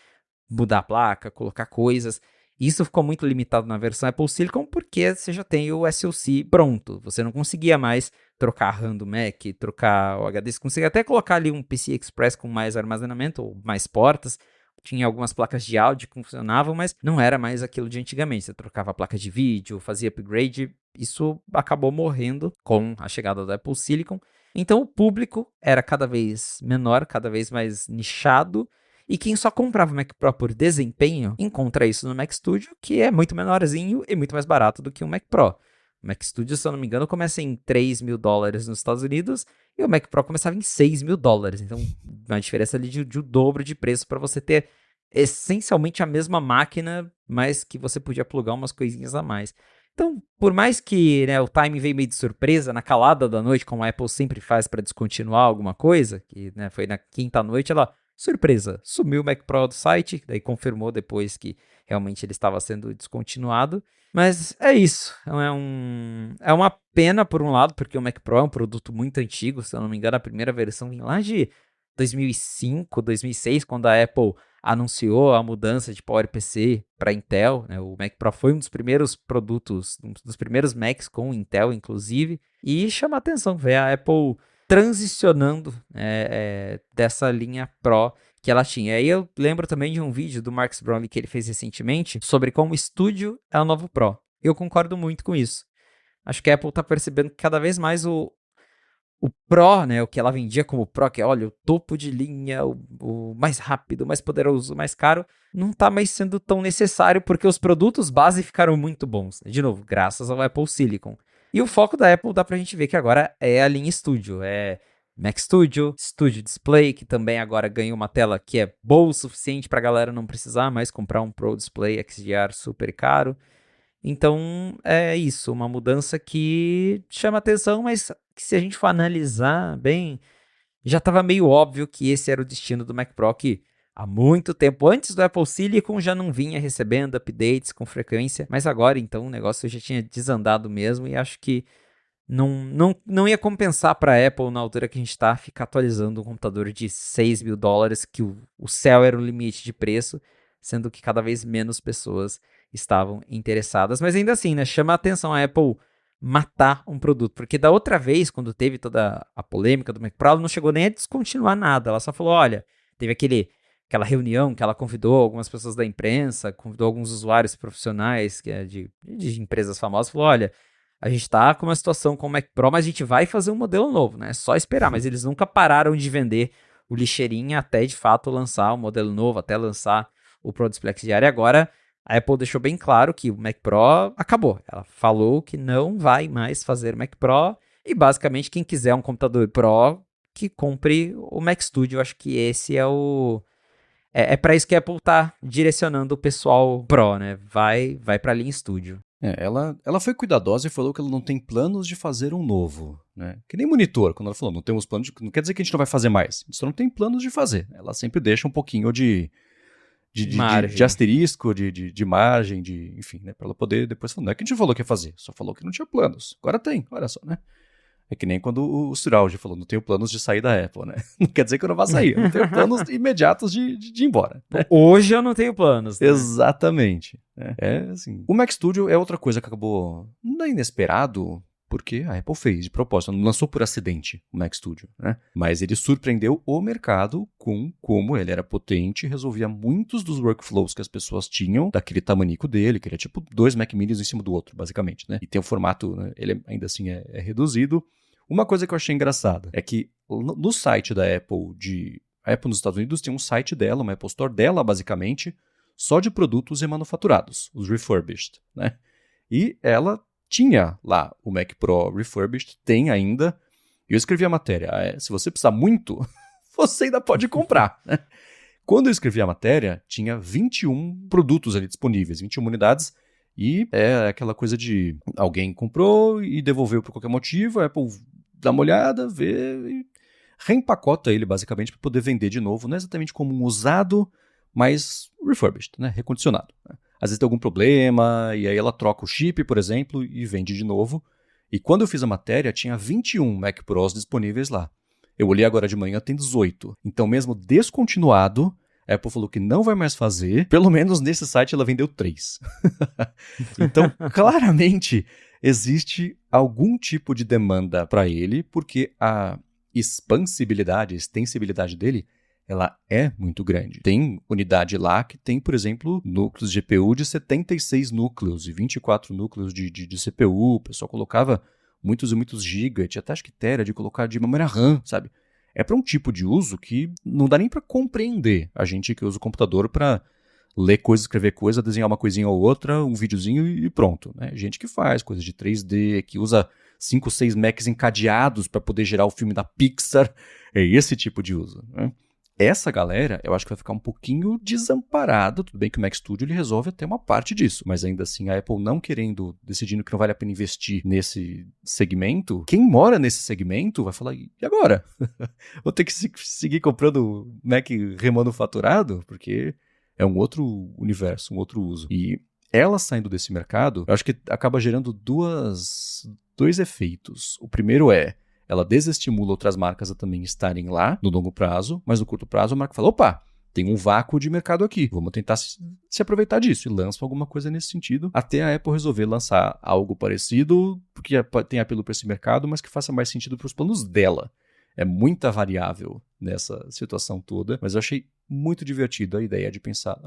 mudar a placa, colocar coisas. Isso ficou muito limitado na versão Apple Silicon porque você já tem o SoC pronto. Você não conseguia mais trocar a RAM do Mac, trocar o HD. Você conseguia até colocar ali um PCI Express com mais armazenamento ou mais portas. Tinha algumas placas de áudio que funcionavam, mas não era mais aquilo de antigamente. Você trocava a placa de vídeo, fazia upgrade. Isso acabou morrendo com a chegada da Apple Silicon. Então o público era cada vez menor, cada vez mais nichado. E quem só comprava o Mac Pro por desempenho, encontra isso no Mac Studio, que é muito menorzinho e muito mais barato do que o Mac Pro. O Mac Studio, se eu não me engano, começa em $3.000 nos Estados Unidos e o Mac Pro começava em $6.000. Então, uma diferença ali de o dobro de preço para você ter essencialmente a mesma máquina, mas que você podia plugar umas coisinhas a mais. Então, por mais que, né, o time veio meio de surpresa, na calada da noite, como a Apple sempre faz para descontinuar alguma coisa, que, né, foi na quinta noite, ela, surpresa, sumiu o Mac Pro do site, daí confirmou depois que realmente ele estava sendo descontinuado. Mas é isso, é uma pena por um lado, porque o Mac Pro é um produto muito antigo, se eu não me engano, a primeira versão vem lá de 2005, 2006, quando a Apple anunciou a mudança de PowerPC para Intel, né? O Mac Pro foi um dos primeiros produtos, um dos primeiros Macs com Intel, inclusive, e chama a atenção ver a Apple transicionando dessa linha Pro que ela tinha. Aí eu lembro também de um vídeo do Marcus Brownlee que ele fez recentemente sobre como o Studio é o novo Pro. Eu concordo muito com isso. Acho que a Apple está percebendo que cada vez mais o Pro, né, o que ela vendia como Pro, que é, olha, o topo de linha, o mais rápido, o mais poderoso, o mais caro, não tá mais sendo tão necessário porque os produtos base ficaram muito bons. De novo, graças ao Apple Silicon. E o foco da Apple dá pra gente ver que agora é a linha Studio, é Mac Studio, Studio Display, que também agora ganhou uma tela que é boa o suficiente pra galera não precisar mais comprar um Pro Display XDR super caro. Então, é isso, uma mudança que chama atenção, mas que se a gente for analisar bem, já estava meio óbvio que esse era o destino do Mac Pro, que há muito tempo antes do Apple Silicon já não vinha recebendo updates com frequência, mas agora então o negócio já tinha desandado mesmo e acho que não ia compensar para a Apple na altura que a gente está ficar atualizando um computador de $6.000, que o céu era o limite de preço, sendo que cada vez menos pessoas estavam interessadas. Mas ainda assim, né, chama a atenção a Apple matar um produto, porque da outra vez, quando teve toda a polêmica do Mac Pro, ela não chegou nem a descontinuar nada, ela só falou, olha, teve aquela reunião que ela convidou algumas pessoas da imprensa, convidou alguns usuários profissionais que é de empresas famosas, falou, olha, a gente tá com uma situação com o Mac Pro, mas a gente vai fazer um modelo novo, né? É só esperar. Mas eles nunca pararam de vender o lixeirinho até, de fato, lançar o modelo novo, até lançar o Pro Display XDR. E agora, a Apple deixou bem claro que o Mac Pro acabou. Ela falou que não vai mais fazer Mac Pro. E, basicamente, quem quiser um computador Pro, que compre o Mac Studio. Eu acho que esse é o... É para isso que a Apple tá direcionando o pessoal Pro, né? Vai pra linha Studio. Ela foi cuidadosa e falou que ela não tem planos de fazer um novo, né? Que nem monitor, quando ela falou, não temos planos não quer dizer que a gente não vai fazer mais, a gente só não tem planos de fazer. Ela sempre deixa um pouquinho de asterisco, de margem, enfim, né? Pra ela poder depois falar, não é que a gente falou que ia fazer, só falou que não tinha planos. Agora tem, olha só, né? É que nem quando o Surauge falou, não tenho planos de sair da Apple, né? Não quer dizer que eu não vá sair, eu não tenho planos imediatos de ir embora. Né? Hoje eu não tenho planos. Né? Exatamente. Assim. O Mac Studio é outra coisa que acabou não inesperado, porque a Apple fez de propósito, não lançou por acidente o Mac Studio, né? Mas ele surpreendeu o mercado com como ele era potente e resolvia muitos dos workflows que as pessoas tinham, daquele tamanico dele, que ele é tipo 2 Mac Minis em cima do outro, basicamente, né? E tem o formato, né? Ele ainda assim é reduzido. Uma coisa que eu achei engraçada é que no site da Apple, a Apple nos Estados Unidos tem um site dela, uma Apple Store dela, basicamente, só de produtos remanufaturados, os refurbished, né? E ela tinha lá o Mac Pro refurbished, tem ainda, e eu escrevi a matéria, se você precisar muito, você ainda pode comprar, né? Quando eu escrevi a matéria, tinha 21 produtos ali disponíveis, 21 unidades, e é aquela coisa de alguém comprou e devolveu por qualquer motivo, a Apple dá uma olhada, vê e reempacota ele basicamente para poder vender de novo, não é exatamente como um usado, mas refurbished, né? Recondicionado. Né? Às vezes tem algum problema, e aí ela troca o chip, por exemplo, e vende de novo. E quando eu fiz a matéria, tinha 21 Mac Pros disponíveis lá. Eu olhei agora de manhã, tem 18. Então, mesmo descontinuado, a Apple falou que não vai mais fazer. Pelo menos nesse site ela vendeu 3. Então, claramente, existe algum tipo de demanda para ele, porque a extensibilidade dele, ela é muito grande. Tem unidade lá que tem, por exemplo, núcleos de GPU de 76 núcleos e 24 núcleos de CPU. O pessoal colocava muitos e muitos gigas, tinha até acho que tera de colocar de memória RAM, sabe? É para um tipo de uso que não dá nem para compreender a gente que usa o computador para ler coisa, escrever coisa, desenhar uma coisinha ou outra, um videozinho e pronto. Né? Gente que faz coisas de 3D, que usa 5, 6 Macs encadeados para poder gerar o filme da Pixar. É esse tipo de uso. Né? essa galera, eu acho que vai ficar um pouquinho desamparada. Tudo bem que o Mac Studio ele resolve até uma parte disso, mas ainda assim a Apple não querendo, decidindo que não vale a pena investir nesse segmento, quem mora nesse segmento vai falar, e agora? Vou ter que seguir comprando Mac remanufaturado? Porque é um outro universo, um outro uso. E ela saindo desse mercado, eu acho que acaba gerando dois efeitos. O primeiro é, ela desestimula outras marcas a também estarem lá no longo prazo, mas no curto prazo a marca fala, opa, tem um vácuo de mercado aqui, vamos tentar se aproveitar disso, e lança alguma coisa nesse sentido, até a Apple resolver lançar algo parecido, porque tem apelo para esse mercado, mas que faça mais sentido para os planos dela. É muita variável nessa situação toda, mas eu achei muito divertido a ideia de pensar,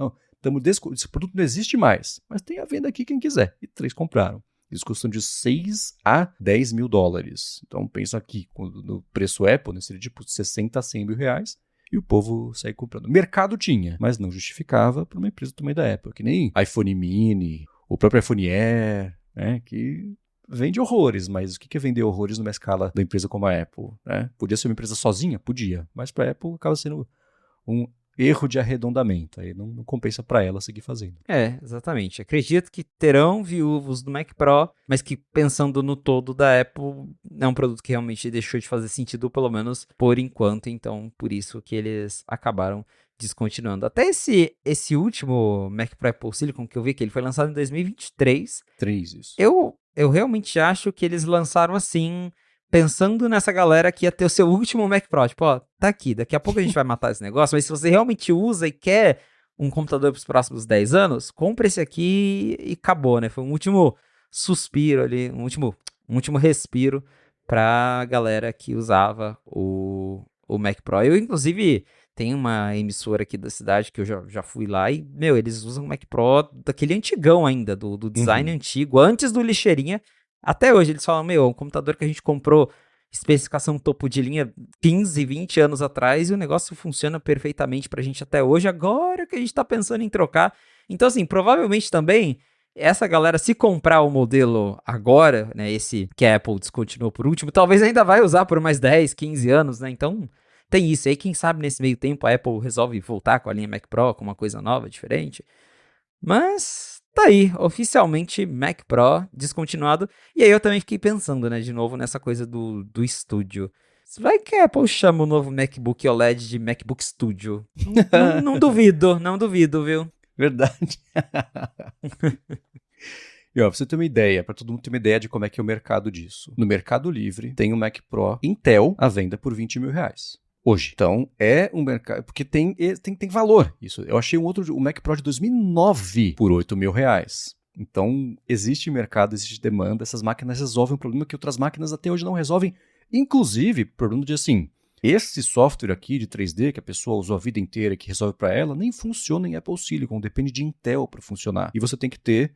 esse produto não existe mais, mas tem a venda aqui quem quiser, e 3 compraram. Eles custam de 6 a 10 mil dólares. Então, pensa aqui, no preço Apple, né, seria tipo 60 a 100 mil reais, e o povo sai comprando. O mercado tinha, mas não justificava para uma empresa do tamanho da Apple, que nem iPhone Mini, o próprio iPhone Air, né, que vende horrores, mas o que é vender horrores numa escala da empresa como a Apple? Né? Podia ser uma empresa sozinha? Podia, mas para a Apple acaba sendo um erro de arredondamento, aí não compensa para ela seguir fazendo. Exatamente. Acredito que terão viúvos do Mac Pro, mas que pensando no todo da Apple, é um produto que realmente deixou de fazer sentido, pelo menos por enquanto, então por isso que eles acabaram descontinuando. Até esse último Mac Pro Apple Silicon que eu vi, que ele foi lançado em 2023, 3 isso. Eu realmente acho que eles lançaram assim, pensando nessa galera que ia ter o seu último Mac Pro. Tipo, ó, tá aqui, daqui a pouco a gente vai matar esse negócio, mas se você realmente usa e quer um computador pros próximos 10 anos, compre esse aqui e acabou, né? Foi um último suspiro ali, um último respiro pra galera que usava o Mac Pro. Eu, inclusive, tem uma emissora aqui da cidade que eu já fui lá e, eles usam o Mac Pro daquele antigão ainda, do design antigo, antes do lixeirinha. Até hoje eles falam, é um computador que a gente comprou especificação topo de linha 15, 20 anos atrás e o negócio funciona perfeitamente pra gente até hoje, agora que a gente tá pensando em trocar. Então, assim, provavelmente também essa galera, se comprar o modelo agora, né, esse que a Apple descontinuou por último, talvez ainda vai usar por mais 10, 15 anos, né? Então, tem isso aí. Quem sabe nesse meio tempo a Apple resolve voltar com a linha Mac Pro, com uma coisa nova, diferente. Mas tá aí, oficialmente Mac Pro descontinuado. E aí eu também fiquei pensando, né, de novo nessa coisa do estúdio. Vai que a Apple chama o novo MacBook OLED de MacBook Studio. Não duvido, viu? Verdade. E ó, pra você ter uma ideia, pra todo mundo ter uma ideia de como é que é o mercado disso. No Mercado Livre, tem um Mac Pro Intel à venda por 20 mil reais. Hoje. Então, é um mercado... Porque tem valor isso. Eu achei o Mac Pro de 2009 por 8 mil reais. Então, existe mercado, existe demanda. Essas máquinas resolvem um problema que outras máquinas até hoje não resolvem. Inclusive, problema de assim... Esse software aqui de 3D que a pessoa usou a vida inteira e que resolve para ela, nem funciona em Apple Silicon. Depende de Intel para funcionar. E você tem que ter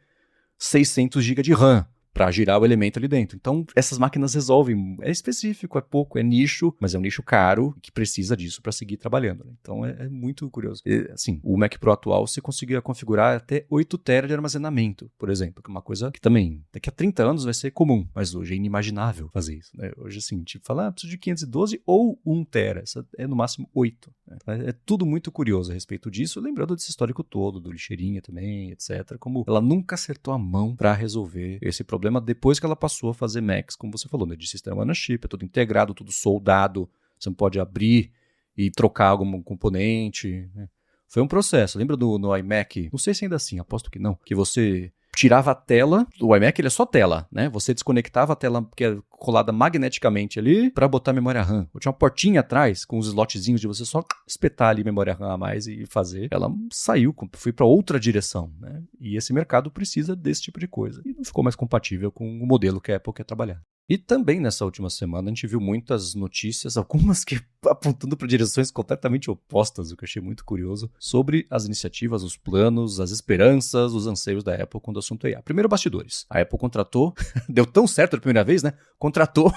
600 GB de RAM para girar o elemento ali dentro. Então, essas máquinas resolvem. É específico, é pouco, é nicho, mas é um nicho caro que precisa disso para seguir trabalhando. Né? Então, é muito curioso. E, assim, o Mac Pro atual, você conseguiria configurar até 8 TB de armazenamento, por exemplo, que é uma coisa que também, daqui a 30 anos vai ser comum, mas hoje é inimaginável fazer isso. Né? Hoje, assim, tipo, falar, preciso de 512 ou 1 TB. Essa é no máximo 8. Né? É tudo muito curioso a respeito disso, lembrando desse histórico todo, do lixeirinha também, etc. Como ela nunca acertou a mão para resolver esse problema depois que ela passou a fazer Macs, como você falou, né, de sistema na chip, é tudo integrado, tudo soldado, você não pode abrir e trocar algum componente. Né? Foi um processo. Lembra no iMac? Não sei se ainda assim, aposto que não. Que você tirava a tela, o iMac ele é só tela, né? Você desconectava a tela que é colada magneticamente ali para botar memória RAM. Eu tinha uma portinha atrás com os slotzinhos de você só espetar ali memória RAM a mais e fazer. Ela saiu, foi para outra direção, né? E esse mercado precisa desse tipo de coisa. E não ficou mais compatível com o modelo que a Apple quer trabalhar. E também nessa última semana a gente viu muitas notícias, algumas que apontando para direções completamente opostas, o que eu achei muito curioso, sobre as iniciativas, os planos, as esperanças, os anseios da Apple quando o assunto é IA. Primeiro, bastidores. A Apple contratou, deu tão certo a primeira vez, né? Contratou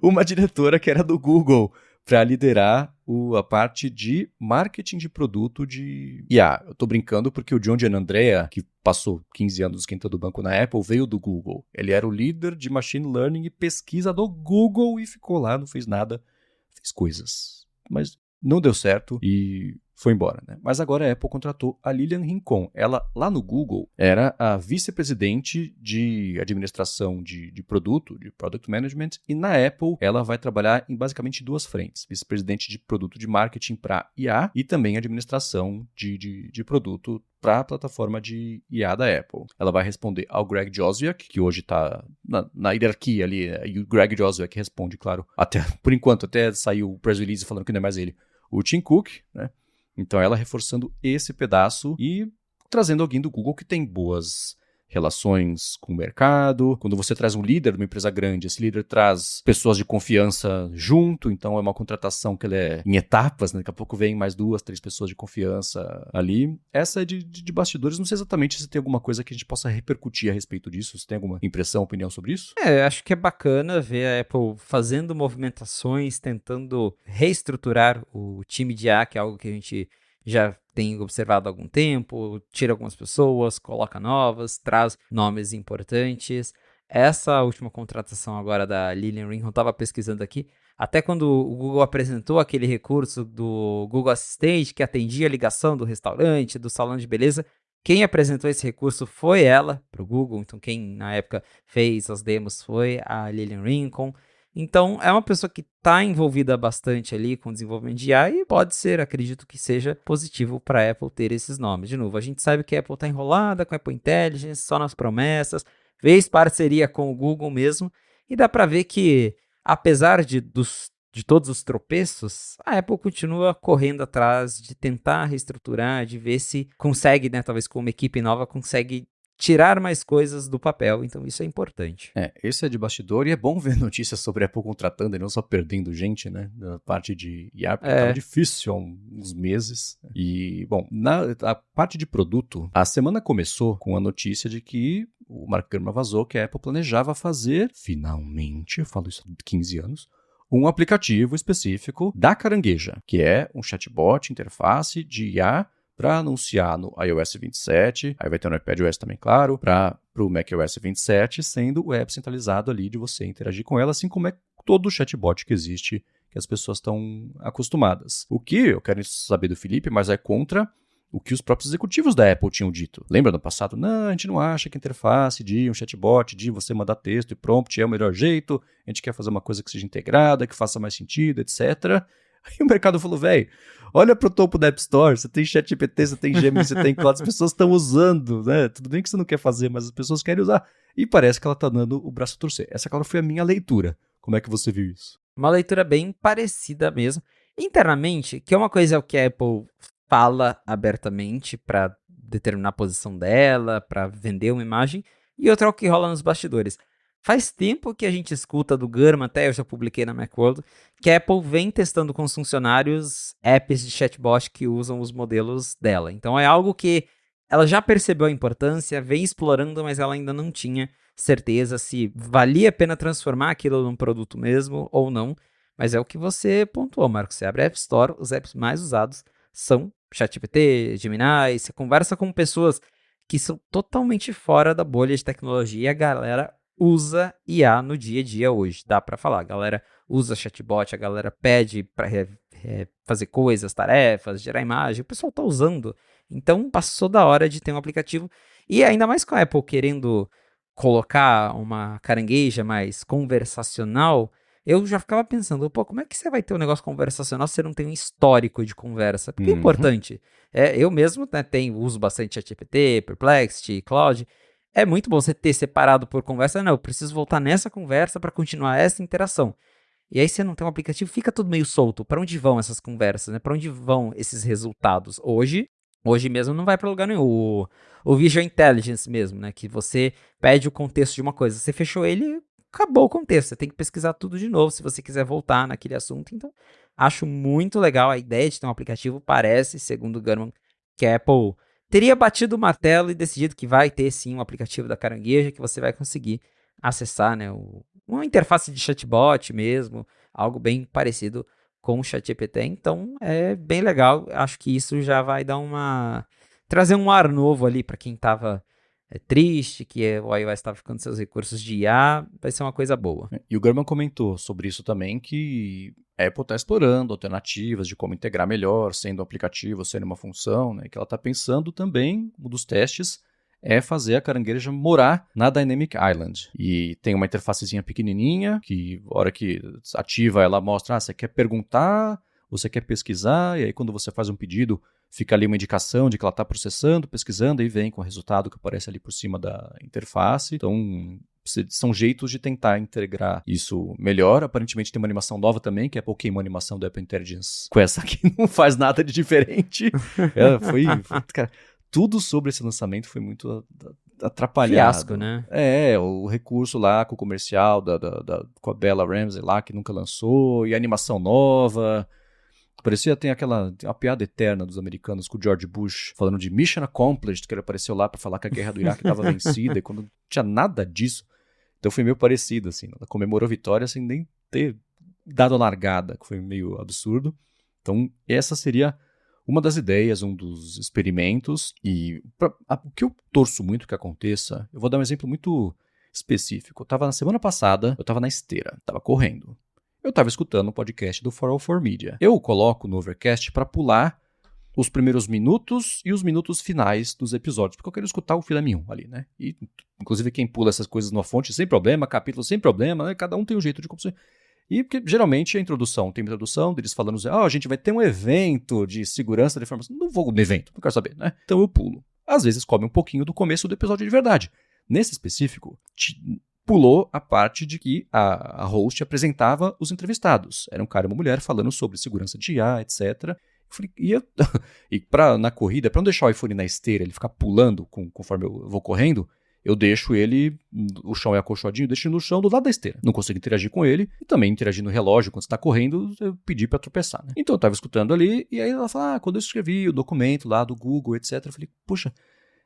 uma diretora que era do Google para liderar a parte de marketing de produto de IA. Eu tô brincando porque o John Giannandrea, que passou 15 anos esquentando o banco na Apple, veio do Google. Ele era o líder de Machine Learning e pesquisa do Google e ficou lá, não fez nada, fez coisas. Mas não deu certo e foi embora, né? Mas agora a Apple contratou a Lilian Rincon. Ela, lá no Google, era a vice-presidente de administração de produto, de Product Management, e na Apple ela vai trabalhar em basicamente duas frentes. Vice-presidente de produto de marketing para IA e também administração de produto para a plataforma de IA da Apple. Ela vai responder ao Greg Joswiak, que hoje está na hierarquia ali, e o Greg Joswiak responde, claro, até por enquanto, até saiu o press release falando que não é mais ele, o Tim Cook, né? Então ela reforçando esse pedaço e trazendo alguém do Google que tem boas relações com o mercado. Quando você traz um líder de uma empresa grande, esse líder traz pessoas de confiança junto, então é uma contratação que ela é em etapas, né? Daqui a pouco vem mais 2, 3 pessoas de confiança ali. Essa é de bastidores, não sei exatamente se tem alguma coisa que a gente possa repercutir a respeito disso, se tem alguma impressão, opinião sobre isso? Acho que é bacana ver a Apple fazendo movimentações, tentando reestruturar o time de IA, que é algo que a gente já tem observado há algum tempo, tira algumas pessoas, coloca novas, traz nomes importantes. Essa última contratação agora da Lilian Rincon, estava pesquisando aqui, até quando o Google apresentou aquele recurso do Google Assistant, que atendia a ligação do restaurante, do salão de beleza, quem apresentou esse recurso foi ela para o Google, então quem na época fez as demos foi a Lilian Rincon. Então, é uma pessoa que está envolvida bastante ali com o desenvolvimento de IA e pode ser, acredito que seja positivo para a Apple ter esses nomes. De novo, a gente sabe que a Apple está enrolada com a Apple Intelligence, só nas promessas, fez parceria com o Google mesmo, e dá para ver que, apesar de todos os tropeços, a Apple continua correndo atrás de tentar reestruturar, de ver se consegue, né, talvez com uma equipe nova, consegue tirar mais coisas do papel, então isso é importante. Esse é de bastidor e é bom ver notícias sobre a Apple contratando e não só perdendo gente, né, da parte de IA, porque estava difícil há uns meses. E, bom, a parte de produto, a semana começou com a notícia de que o Mark Gurman vazou que a Apple planejava fazer, finalmente, eu falo isso há 15 anos, um aplicativo específico da Carangueja, que é um chatbot, interface de IA para anunciar no iOS 27, aí vai ter no iPadOS também, claro, para o macOS 27, sendo o app centralizado ali de você interagir com ela, assim como é todo o chatbot que existe, que as pessoas estão acostumadas. O que eu quero saber do Felipe, mas é contra o que os próprios executivos da Apple tinham dito. Lembra no passado? Não, a gente não acha que a interface de um chatbot, de você mandar texto e prompt é o melhor jeito, a gente quer fazer uma coisa que seja integrada, que faça mais sentido, etc. Aí o mercado falou, velho, olha pro topo da App Store, você tem ChatGPT, você tem Gemini, você tem Claude, as pessoas estão usando, né? Tudo bem que você não quer fazer, mas as pessoas querem usar. E parece que ela tá dando o braço a torcer. Essa, claro, foi a minha leitura. Como é que você viu isso? Uma leitura bem parecida mesmo. Internamente, que é uma coisa que a Apple fala abertamente para determinar a posição dela, para vender uma imagem, e outra é o que rola nos bastidores. Faz tempo que a gente escuta do Gurman, até eu já publiquei na Macworld, que a Apple vem testando com os funcionários apps de chatbot que usam os modelos dela. Então é algo que ela já percebeu a importância, vem explorando, mas ela ainda não tinha certeza se valia a pena transformar aquilo num produto mesmo ou não. Mas é o que você pontuou, Marcos. Você abre a App Store, os apps mais usados são ChatGPT, Gemini, você conversa com pessoas que são totalmente fora da bolha de tecnologia e a galera usa IA no dia a dia hoje, dá para falar. A galera usa chatbot, a galera pede para fazer coisas, tarefas, gerar imagem, o pessoal tá usando. Então passou da hora de ter um aplicativo e ainda mais com a Apple querendo colocar uma carangueja mais conversacional, eu já ficava pensando, pô, como é que você vai ter um negócio conversacional se você não tem um histórico de conversa? Porque é importante. Eu mesmo, né, uso bastante ChatGPT, Perplexity, Claude. É muito bom você ter separado por conversa. Não, eu preciso voltar nessa conversa para continuar essa interação. E aí você não tem um aplicativo, fica tudo meio solto. Para onde vão essas conversas, né? Para onde vão esses resultados? Hoje mesmo não vai para lugar nenhum. O Visual Intelligence mesmo, né? Que você pede o contexto de uma coisa. Você fechou ele, acabou o contexto. Você tem que pesquisar tudo de novo se você quiser voltar naquele assunto. Então, acho muito legal a ideia de ter um aplicativo. Parece, segundo o Gurman, que a Apple teria batido o martelo e decidido que vai ter sim um aplicativo da Carangueja que você vai conseguir acessar, né? Uma interface de chatbot mesmo, algo bem parecido com o ChatGPT. Então, é bem legal. Acho que isso já vai dar trazer um ar novo ali para quem estava triste, que o iOS está ficando seus recursos de IA, vai ser uma coisa boa. E o Gurman comentou sobre isso também, que a Apple está explorando alternativas de como integrar melhor, sendo um aplicativo, sendo uma função, né? Que ela está pensando também, um dos testes, é fazer a carangueja morar na Dynamic Island. E tem uma interfacezinha pequenininha, que a hora que ativa ela mostra, você quer perguntar, você quer pesquisar, e aí quando você faz um pedido, fica ali uma indicação de que ela está processando, pesquisando, e vem com o resultado que aparece ali por cima da interface. Então, são jeitos de tentar integrar isso melhor. Aparentemente tem uma animação nova também, que é a Pokémon animação da Apple Intelligence, com essa que não faz nada de diferente. Cara, tudo sobre esse lançamento foi muito atrapalhado. Fiasco, né? O recurso lá com o comercial com a Bella Ramsey lá, que nunca lançou, e a animação nova. Parecia tem uma piada eterna dos americanos com o George Bush, falando de Mission Accomplished, que ele apareceu lá para falar que a guerra do Iraque estava vencida, e quando não tinha nada disso. Então foi meio parecido, assim. Ela comemorou a vitória sem nem ter dado a largada, que foi meio absurdo. Então essa seria uma das ideias, um dos experimentos. E o que eu torço muito que aconteça, eu vou dar um exemplo muito específico. Na semana passada, eu estava na esteira, estava correndo. Eu estava escutando um podcast do 404 Media. Eu coloco no Overcast para pular os primeiros minutos e os minutos finais dos episódios, porque eu quero escutar o filé mignon ali, né? E, inclusive, quem pula essas coisas numa fonte sem problema, capítulo sem problema, né? Cada um tem um jeito de como você... E porque geralmente a introdução, tem uma introdução deles falando assim, a gente vai ter um evento de segurança da informação. Não vou no evento, não quero saber, né? Então eu pulo. Às vezes come um pouquinho do começo do episódio de verdade. Nesse específico, pulou a parte de que a host apresentava os entrevistados. Era um cara e uma mulher falando sobre segurança de IA, etc. Eu falei, na corrida, para não deixar o iPhone na esteira, ele ficar pulando conforme eu vou correndo, eu deixo ele, o chão é acolchoadinho, deixo ele no chão do lado da esteira. Não consigo interagir com ele, e também interagir no relógio, quando você está correndo, eu pedi para tropeçar, né? Então eu estava escutando ali, e aí ela fala, quando eu escrevi o documento lá do Google, etc, eu falei, puxa,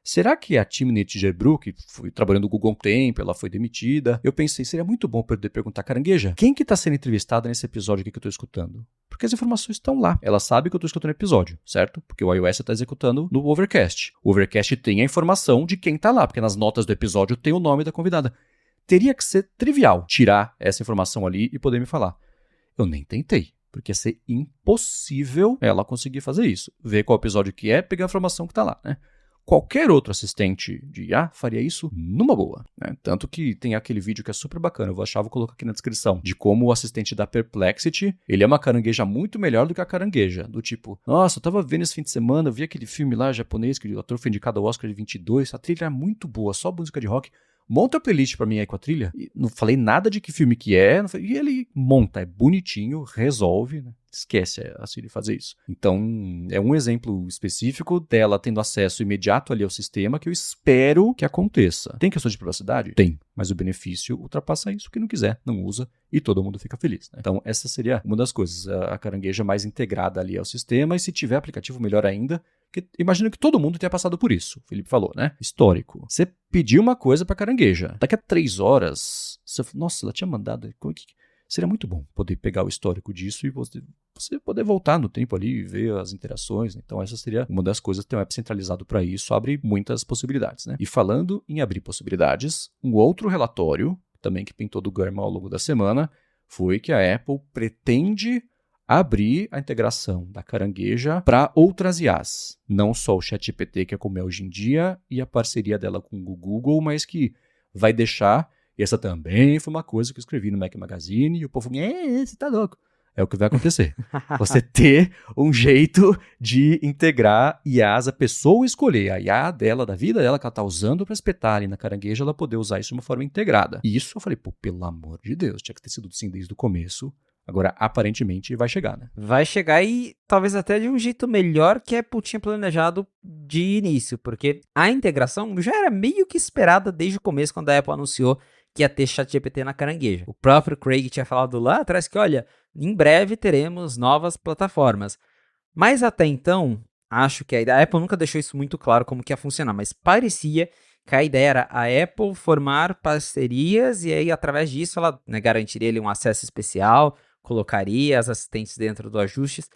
será que a Timnit Gebru, que foi trabalhando no Google um tempo, ela foi demitida? Eu pensei, seria muito bom poder perguntar, carangueja, quem que está sendo entrevistada nesse episódio aqui que eu estou escutando? Porque as informações estão lá. Ela sabe que eu estou escutando o episódio, certo? Porque o iOS está executando no Overcast. O Overcast tem a informação de quem está lá, porque nas notas do episódio tem o nome da convidada. Teria que ser trivial tirar essa informação ali e poder me falar. Eu nem tentei. Porque ia ser impossível ela conseguir fazer isso. Ver qual episódio que é, pegar a informação que está lá, né? Qualquer outro assistente de IA faria isso numa boa, né? Tanto que tem aquele vídeo que é super bacana, eu vou colocar aqui na descrição, de como o assistente da Perplexity, ele é uma carangueja muito melhor do que a carangueja, do tipo, nossa, eu tava vendo esse fim de semana, eu vi aquele filme lá japonês, que o ator foi indicado ao Oscar de 22, a trilha é muito boa, só música de rock, monta a playlist pra mim aí com a trilha, e não falei nada de que filme que é, e ele monta, é bonitinho, resolve, né? Esquece a Siri fazer isso. Então, é um exemplo específico dela tendo acesso imediato ali ao sistema que eu espero que aconteça. Tem questão de privacidade? Tem. Mas o benefício ultrapassa isso. Quem não quiser, não usa e todo mundo fica feliz, né? Então, essa seria uma das coisas. A carangueja mais integrada ali ao sistema e se tiver aplicativo, melhor ainda. Porque imagino que todo mundo tenha passado por isso. O Felipe falou, né? Histórico. Você pediu uma coisa pra carangueja. Daqui a 3 horas, você falou, nossa, ela tinha mandado... Seria muito bom poder pegar o histórico disso e você poder voltar no tempo ali e ver as interações. Então essa seria uma das coisas. Ter um app centralizado para isso abre muitas possibilidades, né? E falando em abrir possibilidades, um outro relatório, também que pintou do Gurman ao longo da semana, foi que a Apple pretende abrir a integração da carangueja para outras IAs. Não só o ChatGPT, que é como é hoje em dia, e a parceria dela com o Google, mas que vai deixar... E essa também foi uma coisa que eu escrevi no Mac Magazine e o povo falou, você tá louco. É o que vai acontecer. Você ter um jeito de integrar IAs, a pessoa escolher a IA dela, da vida dela, que ela tá usando para espetar ali na carangueja, ela poder usar isso de uma forma integrada. E isso eu falei, pelo amor de Deus, tinha que ter sido assim desde o começo. Agora, aparentemente, vai chegar, né? Vai chegar e talvez até de um jeito melhor que a Apple tinha planejado de início, porque a integração já era meio que esperada desde o começo, quando a Apple anunciou que ia ter ChatGPT na carangueja. O próprio Craig tinha falado lá atrás que, olha, em breve teremos novas plataformas. Mas até então, acho que a Apple nunca deixou isso muito claro como que ia funcionar, mas parecia que a ideia era a Apple formar parcerias e aí, através disso, ela garantiria ele um acesso especial, colocaria as assistentes dentro do ajustes.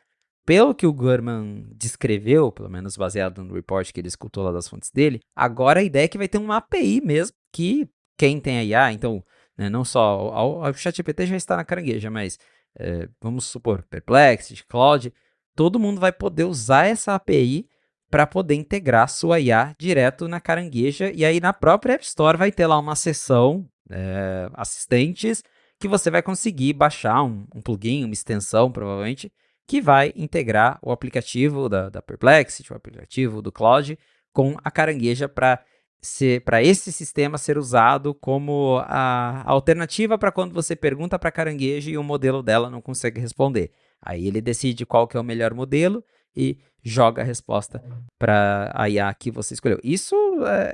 pelo que o Gurman descreveu, pelo menos baseado no report que ele escutou lá das fontes dele, agora a ideia é que vai ter uma API mesmo, que quem tem a IA, então, né, não só o ChatGPT já está na Carangueja, mas vamos supor, Perplexity, Claude, todo mundo vai poder usar essa API para poder integrar sua IA direto na Carangueja, e aí na própria App Store vai ter lá uma seção assistentes que você vai conseguir baixar um plugin, uma extensão provavelmente, que vai integrar o aplicativo da Perplexity, o aplicativo do Claude, com a Carangueja para esse sistema ser usado como a alternativa para quando você pergunta para a Carangueja e o modelo dela não consegue responder. Aí ele decide qual que é o melhor modelo e joga a resposta para a IA que você escolheu. Isso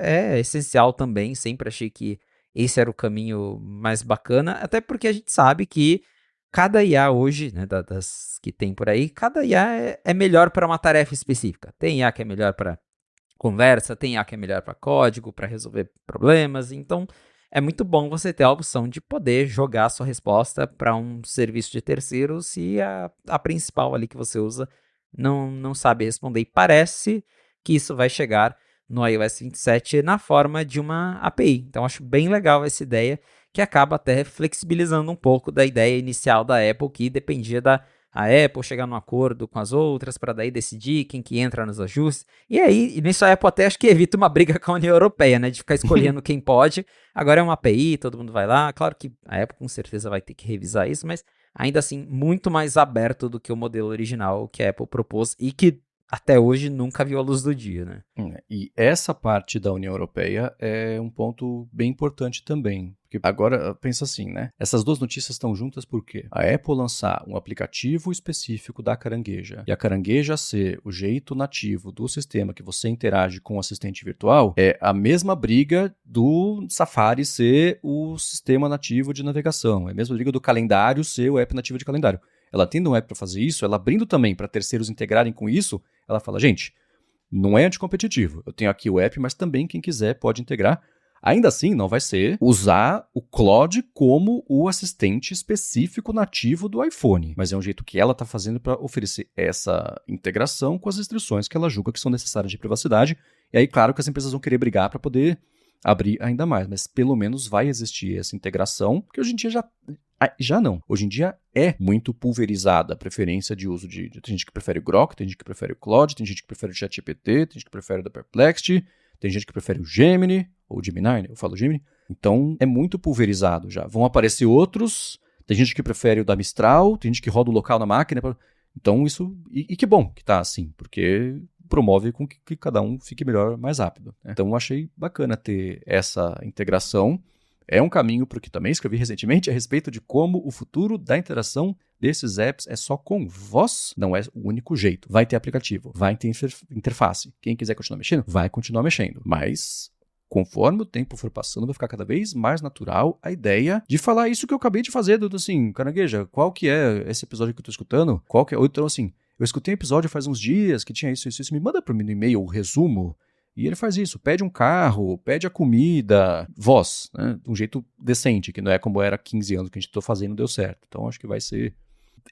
é essencial também, sempre achei que esse era o caminho mais bacana, até porque a gente sabe que cada IA hoje, né, das que tem por aí, cada IA é melhor para uma tarefa específica. Tem IA que é melhor para conversa, tem IA que é melhor para código, para resolver problemas. Então, é muito bom você ter a opção de poder jogar a sua resposta para um serviço de terceiro se a principal ali que você usa não sabe responder. E parece que isso vai chegar no iOS 27 na forma de uma API. Então, acho bem legal essa ideia, que acaba até flexibilizando um pouco da ideia inicial da Apple, que dependia da Apple chegar num acordo com as outras para daí decidir quem que entra nos ajustes. E aí, nisso a Apple até acho que evita uma briga com a União Europeia, né? De ficar escolhendo quem pode. Agora é uma API, todo mundo vai lá. Claro que a Apple com certeza vai ter que revisar isso, mas ainda assim, muito mais aberto do que o modelo original que a Apple propôs e que até hoje nunca viu a luz do dia, né? E essa parte da União Europeia é um ponto bem importante também. Porque agora, pensa assim, né? Essas duas notícias estão juntas porque a Apple lançar um aplicativo específico da Carangueja e a Carangueja ser o jeito nativo do sistema que você interage com o assistente virtual é a mesma briga do Safari ser o sistema nativo de navegação. É a mesma briga do calendário ser o app nativo de calendário. Ela tendo um app para fazer isso, ela abrindo também para terceiros integrarem com isso, ela fala, gente, não é anticompetitivo. Eu tenho aqui o app, mas também quem quiser pode integrar. Ainda assim, não vai ser usar o Claude como o assistente específico nativo do iPhone. Mas é um jeito que ela está fazendo para oferecer essa integração com as restrições que ela julga que são necessárias de privacidade. E aí, claro que as empresas vão querer brigar para poder abrir ainda mais. Mas pelo menos vai existir essa integração, porque hoje em dia já não. Hoje em dia é muito pulverizada a preferência de uso de... Tem gente que prefere o Grok, tem gente que prefere o Claude, tem gente que prefere o ChatGPT, tem gente que prefere o da Perplexity, tem gente que prefere o Gemini, ou Gemini, né? Eu falo Gemini. Então, é muito pulverizado já. Vão aparecer outros, tem gente que prefere o da Mistral, tem gente que roda o local na máquina. Então, isso... E que bom que tá assim, porque promove com que cada um fique melhor mais rápido, né? Então, eu achei bacana ter essa integração. É um caminho para o que também escrevi recentemente a respeito de como o futuro da interação desses apps é só com voz. Não é o único jeito. Vai ter aplicativo, vai ter interface. Quem quiser continuar mexendo, vai continuar mexendo. Mas, conforme o tempo for passando, vai ficar cada vez mais natural a ideia de falar isso que eu acabei de fazer, Dudu, assim, Carangueja, qual que é esse episódio que eu tô escutando? Qual que é? Ou então, assim, eu escutei um episódio faz uns dias que tinha isso, me manda para mim no e-mail o resumo. E ele faz isso, pede um carro, pede a comida, voz, né? De um jeito decente, que não é como era há 15 anos que a gente tô fazendo, deu certo. Então acho que vai ser...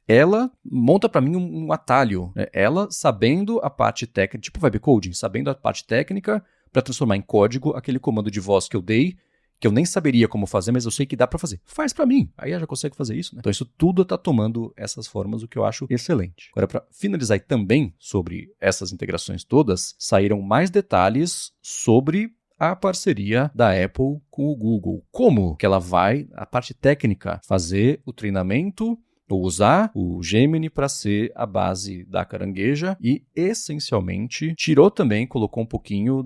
Ela monta para mim um atalho, né? Ela sabendo a parte técnica, tipo web coding, sabendo a parte técnica para transformar em código aquele comando de voz que eu dei, que eu nem saberia como fazer, mas eu sei que dá para fazer. Faz para mim. Aí ela já consegue fazer isso, né? Então isso tudo tá tomando essas formas, o que eu acho excelente. Agora, para finalizar também sobre essas integrações todas, saíram mais detalhes sobre a parceria da Apple com o Google. Como que ela vai, a parte técnica, fazer o treinamento ou usar o Gemini para ser a base da Carangueja e, essencialmente, tirou também, colocou um pouquinho,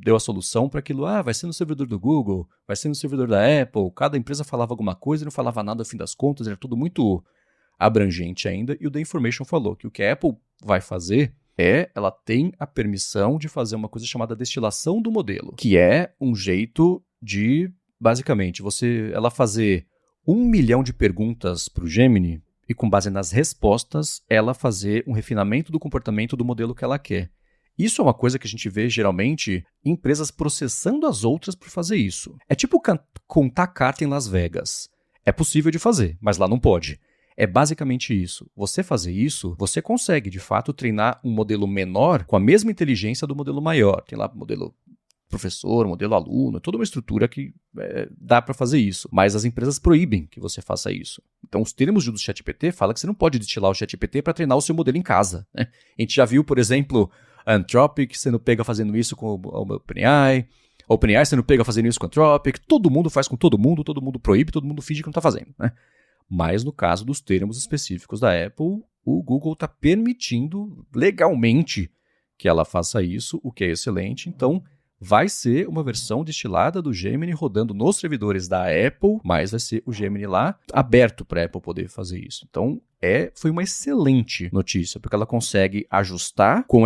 deu a solução para aquilo, vai ser no servidor do Google, vai ser no servidor da Apple, cada empresa falava alguma coisa e não falava nada, no fim das contas, era tudo muito abrangente ainda, e o The Information falou que o que a Apple vai fazer ela tem a permissão de fazer uma coisa chamada destilação do modelo, que é um jeito de, basicamente, ela fazer 1 milhão de perguntas para o Gemini e, com base nas respostas, ela fazer um refinamento do comportamento do modelo que ela quer. Isso é uma coisa que a gente vê, geralmente, em empresas processando as outras por fazer isso. É tipo contar carta em Las Vegas. É possível de fazer, mas lá não pode. É basicamente isso. Você fazer isso, você consegue, de fato, treinar um modelo menor com a mesma inteligência do modelo maior. Tem lá o modelo professor, modelo aluno, toda uma estrutura que dá para fazer isso. Mas as empresas proíbem que você faça isso. Então, os termos do ChatGPT falam que você não pode destilar o ChatGPT para treinar o seu modelo em casa, né? A gente já viu, por exemplo, a Anthropic sendo pega fazendo isso com o OpenAI, a OpenAI sendo pega fazendo isso com a Anthropic, todo mundo faz com todo mundo proíbe, todo mundo finge que não está fazendo, né? Mas no caso dos termos específicos da Apple, o Google está permitindo legalmente que ela faça isso, o que é excelente. Então, vai ser uma versão destilada do Gemini rodando nos servidores da Apple, mas vai ser o Gemini lá aberto para a Apple poder fazer isso. Então, foi uma excelente notícia, porque ela consegue ajustar com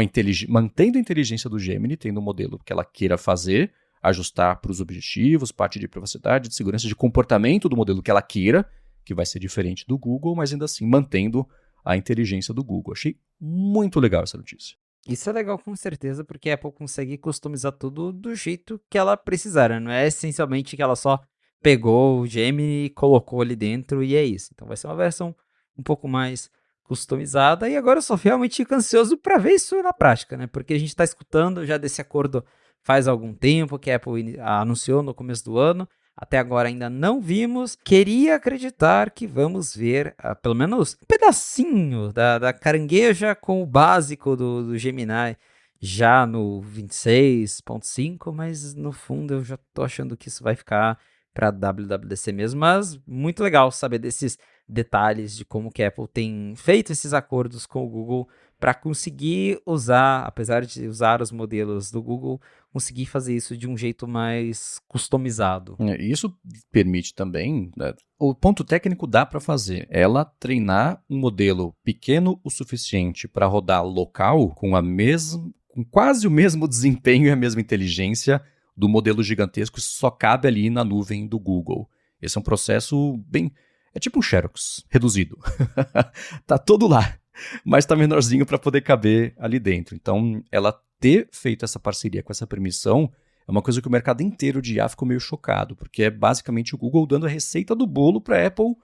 mantendo a inteligência do Gemini, tendo um modelo que ela queira fazer, ajustar para os objetivos, parte de privacidade, de segurança, de comportamento do modelo que ela queira, que vai ser diferente do Google, mas ainda assim mantendo a inteligência do Google. Achei muito legal essa notícia. Isso é legal com certeza, porque a Apple consegue customizar tudo do jeito que ela precisar, né? Não é essencialmente que ela só pegou o Gemini e colocou ali dentro e é isso. Então vai ser uma versão um pouco mais customizada e agora eu só realmente fico ansioso para ver isso na prática, né? Porque a gente está escutando já desse acordo faz algum tempo que a Apple anunciou no começo do ano. Até agora ainda não vimos. Queria acreditar que vamos ver pelo menos um pedacinho da carangueja com o básico do Gemini já no 26.5, mas no fundo eu já tô achando que isso vai ficar para WWDC mesmo. Mas muito legal saber desses detalhes de como que a Apple tem feito esses acordos com o Google para conseguir usar, apesar de usar os modelos do Google, conseguir fazer isso de um jeito mais customizado. Isso permite também, né, o ponto técnico dá para fazer, ela treinar um modelo pequeno o suficiente para rodar local com quase o mesmo desempenho e a mesma inteligência do modelo gigantesco que só cabe ali na nuvem do Google. Esse é um processo é tipo um Xerox reduzido. Tá todo lá, mas tá menorzinho para poder caber ali dentro. Então, ela ter feito essa parceria com essa permissão é uma coisa que o mercado inteiro de IA ficou meio chocado, porque é basicamente o Google dando a receita do bolo para a Apple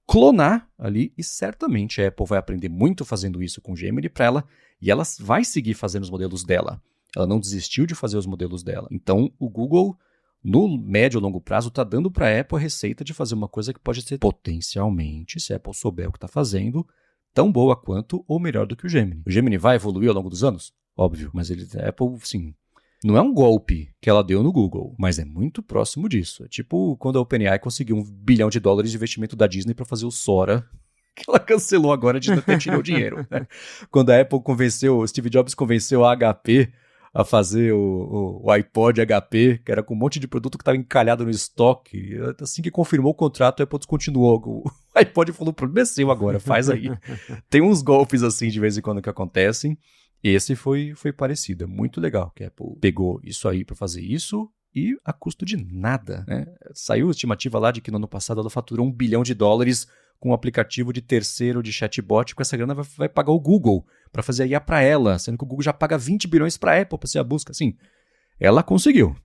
clonar ali, e certamente a Apple vai aprender muito fazendo isso com o Gemini para ela, e ela vai seguir fazendo os modelos dela. Ela não desistiu de fazer os modelos dela. Então, o Google, no médio e longo prazo, está dando para a Apple a receita de fazer uma coisa que pode ser potencialmente, se a Apple souber o que está fazendo, tão boa quanto ou melhor do que o Gemini. O Gemini vai evoluir ao longo dos anos? Óbvio, mas a Apple, sim, não é um golpe que ela deu no Google, mas é muito próximo disso. É tipo quando a OpenAI conseguiu $1 bilhão de investimento da Disney para fazer o Sora, que ela cancelou agora de não ter tirado o dinheiro. Né? Quando a Apple o Steve Jobs convenceu a HP a fazer o iPod HP, que era com um monte de produto que estava encalhado no estoque. Assim que confirmou o contrato, a Apple descontinuou. O iPod falou, o problema é seu agora, faz aí. Tem uns golpes assim de vez em quando que acontecem. Esse foi parecido, é muito legal que a Apple pegou isso aí para fazer isso e a custo de nada. Né? Saiu a estimativa lá de que no ano passado ela faturou $1 bilhão com um aplicativo de terceiro de chatbot, com essa grana vai pagar o Google para fazer a IA para ela, sendo que o Google já paga 20 bilhões para a Apple para ser a busca. Assim, ela conseguiu.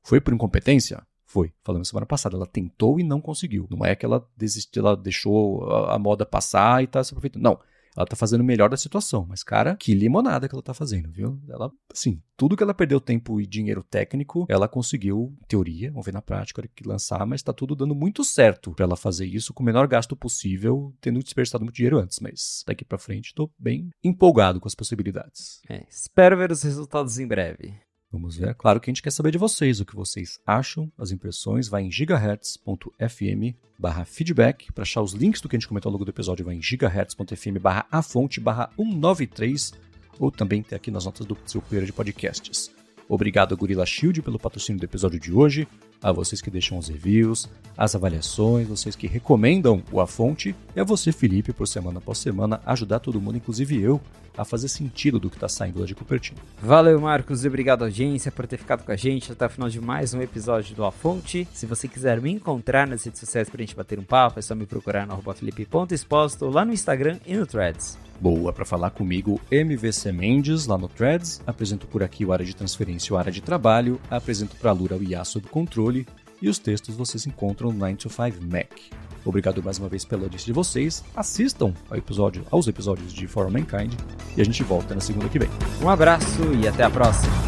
Foi por incompetência? Foi. Falamos semana passada, ela tentou e não conseguiu. Não é que ela desistiu, ela deixou a moda passar e está se aproveitando. Não. Ela tá fazendo o melhor da situação, mas, cara, que limonada que ela tá fazendo, viu? Ela, assim, tudo que ela perdeu tempo e dinheiro técnico, ela conseguiu, em teoria, vamos ver na prática, hora que lançar, mas tá tudo dando muito certo pra ela fazer isso com o menor gasto possível, tendo desperdiçado muito dinheiro antes, mas daqui pra frente tô bem empolgado com as possibilidades. Espero ver os resultados em breve. Vamos ver. Claro que a gente quer saber de vocês, o que vocês acham, as impressões, vai em gigahertz.fm/feedback. Para achar os links do que a gente comentou ao longo do episódio, vai em gigahertz.fm/afonte/193, ou também tem aqui nas notas do seu player de podcasts. Obrigado a Gorilla Shield pelo patrocínio do episódio de hoje, a vocês que deixam os reviews, as avaliações, vocês que recomendam o A Fonte, e a você, Felipe, por semana após semana, ajudar todo mundo, inclusive eu, a fazer sentido do que está saindo lá de Cupertino. Valeu, Marcos, e obrigado, audiência, por ter ficado com a gente até o final de mais um episódio do A Fonte. Se você quiser me encontrar nas redes sociais pra gente bater um papo, é só me procurar no @felipe.exposto, lá no Instagram e no Threads. Boa, para falar comigo, MVC Mendes, lá no Threads, apresento por aqui o Área de Transferência e o Área de Trabalho, apresento para a Lura o IA sob controle, e os textos vocês encontram no 9to5Mac. Obrigado mais uma vez pela audiência de vocês. Assistam aos episódios de For All Mankind e a gente volta na segunda que vem. Um abraço e até a próxima.